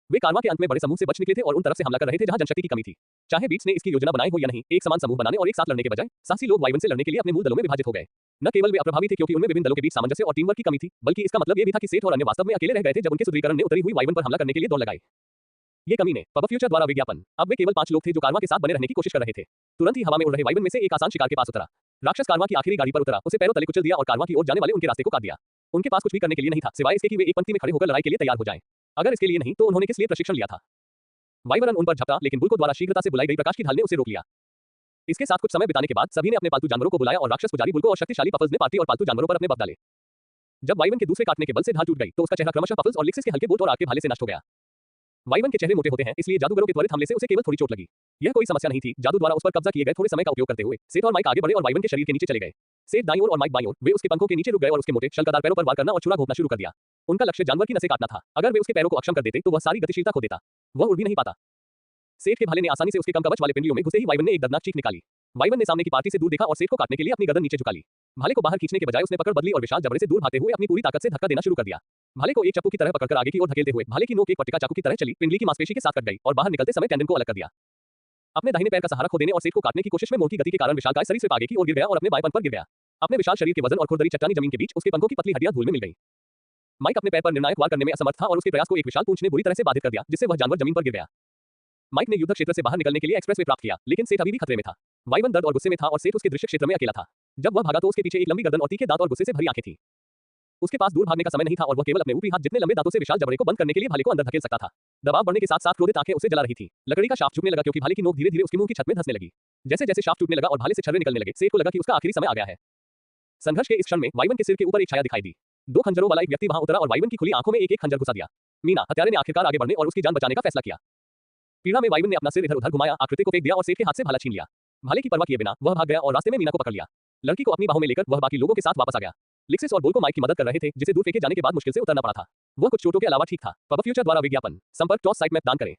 वे कारवां के अंत में बड़े समूह से बच निकले थे और उन तरफ से हमला कर रहे थे जहां जनशक्ति की कमी थी। चाहे बीट्स ने इसकी योजना बनाई हो या नहीं, एक समान समूह बनाने और एक साथ लड़ने के बजाय साहसी लोग वाइवन से लड़ने के लिए अपने मूल दलों में विभाजित हो गए। न केवल वे अप्रभावी थे क्योंकि उनमें विभिन्न दलों के बीच सामंजस्य और टीम वर्क की कमी थी बल्कि इसका मतलब ये भी था कि सेठ और अन्य वास्तव में अकेले रह गए थे जब उनके सुदृढ़ीकरण ने उत्तरी हुई वाइवन पर हमला करने के लिए दौड़ लगाई। ये कमी ने पब फ्यूचर द्वारा विज्ञापन। अब वे केवल 5 लोग थे जो कारवां के साथ बने रहने की कोशिश कर रहे थे। तुरंत ही हवा में उड़ रहे वाइवन में से एक आसान शिकार के पास उतरा। राक्षस कारवां की आखिरी गाड़ी पर उतरा, उसे पैरों तले कुचल दिया और कारवां की ओर जाने वाले उनके रास्ते को काट दिया। उनके पास कुछ भी करने के लिए नहीं था सिवाय इसके कि वे एक पंक्ति में खड़े होकर लड़ाई के लिए तैयार हो जाएं। अगर इसके लिए नहीं तो उन्होंने किस लिए प्रशिक्षण लिया था। वाइवरन उन पर झपटा लेकिन बुल को द्वारा शीघ्रता से बुलाई गई प्रकाश की ढाल ने उसे रोक लिया। इसके साथ कुछ समय बिताने के बाद सभी ने अपने पालतू जानवरों को बुलाया और राक्षस पुजारी बुल को और शक्तिशाली पफल्स ने पार्टी और पालतू जानवरों पर अपने बफ डाले। जब वाइवन के दूसरे काटने के बल से ढाल टूट गई तो उसका चेहरा क्रमशः पफल्स और लिक्सिस के हल्के बोल्ट और आग के भाले से नष्ट हो गया। वाइवन के चेहरे मोटे होते हैं इसलिए जादूगरों के त्वरित हमले से उसे केवल थोड़ी चोट लगी। यह कोई समस्या नहीं थी। जादू द्वारा उस पर कब्जा किए गए थोड़े समय का उपयोग करते हुए सेठ और माइक आगे बढ़े और वाइवन के शरीर के नीचे चले गए। सेठ दाईं ओर और माइक बाईं ओर। वे उसके पंखों के नीचे रुक गए और उसके मोटे शल्कदार पैरों पर वार करना और छुरा घोंपना शुरू कर दिया। उनका लक्ष्य जानवर की नसें काटना था। अगर वे उसके पैरों को अक्षम कर देते तो वह सारी गतिशीलता खो देता। वह उड़ भी नहीं पाता। सेठ के भाले ने आसानी से उसके कम कवच वाले पिंडलियों में घुसे ही वाइवन ने एक दर्दनाक चीख निकाली। वाइवन ने सामने की पार्टी से दूर देखा और सेठ को काटने के लिए अपनी गर्दन नीचे झुका ली। भाले को बाहर खींचने के बजाय उसने पकड़ बदली और विशाल जबड़े से दूर भागते हुए अपनी पूरी ताकत से धक्का देना शुरू कर दिया। भाले को एक चप्पू की तरह पकड़कर आगे की ओर धकेलते हुए भाले की नोक एक पट्टिका चाकू की तरह चली, पिंडली की मांसपेशी के साथ कट गई और बाहर निकलते समय टेंडन को अलग कर दिया। अपने दाहिने पैर का सहारा खो देने और सेठ को काटने की कोशिश में मोड़ की गति के कारण विशालकाय सरीसृप आगे की ओर गिर गया और अपने बाएं पंख पर गिर गया। अपने विशाल शरीर के वजन और खुरदरी चट्टानी जमीन के बीच उसके पंखों की पतली हड्डियां धूल में मिल गई। माइक अपने पैर पर निर्णायक वार करने में असमर्थ था और उसके प्रयास को एक विशाल पूंछ ने बुरी तरह से बाधित कर दिया जिससे वह जानवर जमीन पर गिर गया। माइक ने युद्ध क्षेत्र से बाहर निकलने के लिए एक्सप्रेसवे प्राप्त किया लेकिन सेठ अभी भी खतरे में था। वाइवन दर्द और गुस्से में था और सेठ उसके दृश्य क्षेत्र में अकेला था। जब वह भागा तो उसके पीछे एक लंबी गर्दन और तीखे दांत और गुस्से से भरी आंखें थी। उसके पास दूर भागने का समय नहीं था और वह केवल अपने ऊपरी हाथ जितने लंबे दांतों से विशाल जबड़े को बंद करने के लिए भाले को अंदर धकेल सकता था। दबाव बढ़ने के साथ साथ क्रोधित आंखें उसे जला रही थी। लकड़ी का शाफ्ट झुकने लगा क्योंकि भाले की नोक धीरे-धीरे उसके मुंह की छत में धंसने लगी। जैसे जैसे शाफ्ट टूटने लगा और भाले से छर्रे निकलने लगे, सेठ को लगा कि उसका आखिरी समय आ गया है। संघर्ष के इस क्षण में वाइवन के सिर के ऊपर एक छाया दिखाई दी। 2 खंजरों वाला एक व्यक्ति वहां उतरा और वाइवन की खुली आंखों में एक-एक खंजर घुसा दिया। मीना हत्यारे ने आखिरकार आगे बढ़ने और उसकी जान बचाने का फैसला किया। पीड़ा में वाइवन ने अपना सिर इधर-उधर घुमाया, आकृति को फेंक दिया और सेठ के हाथ से भाला छीन लिया। भाले की परवाह किए बिना वह भाग गया और रास्ते में मीना को पकड़ लिया। लड़की को अपनी बाहों में लेकर वह बाकी लोगों के साथ वापस आ गया। लिक्सिस और बोल को माइक की मदद कर रहे थे, जिसे दूर फेंके जाने के बाद मुश्किल से उतरना पड़ा था। वह कुछ चोटों के अलावा ठीक था। पब फ्यूचर द्वारा विज्ञापन संपर्क टॉस साइट मैप दान करें।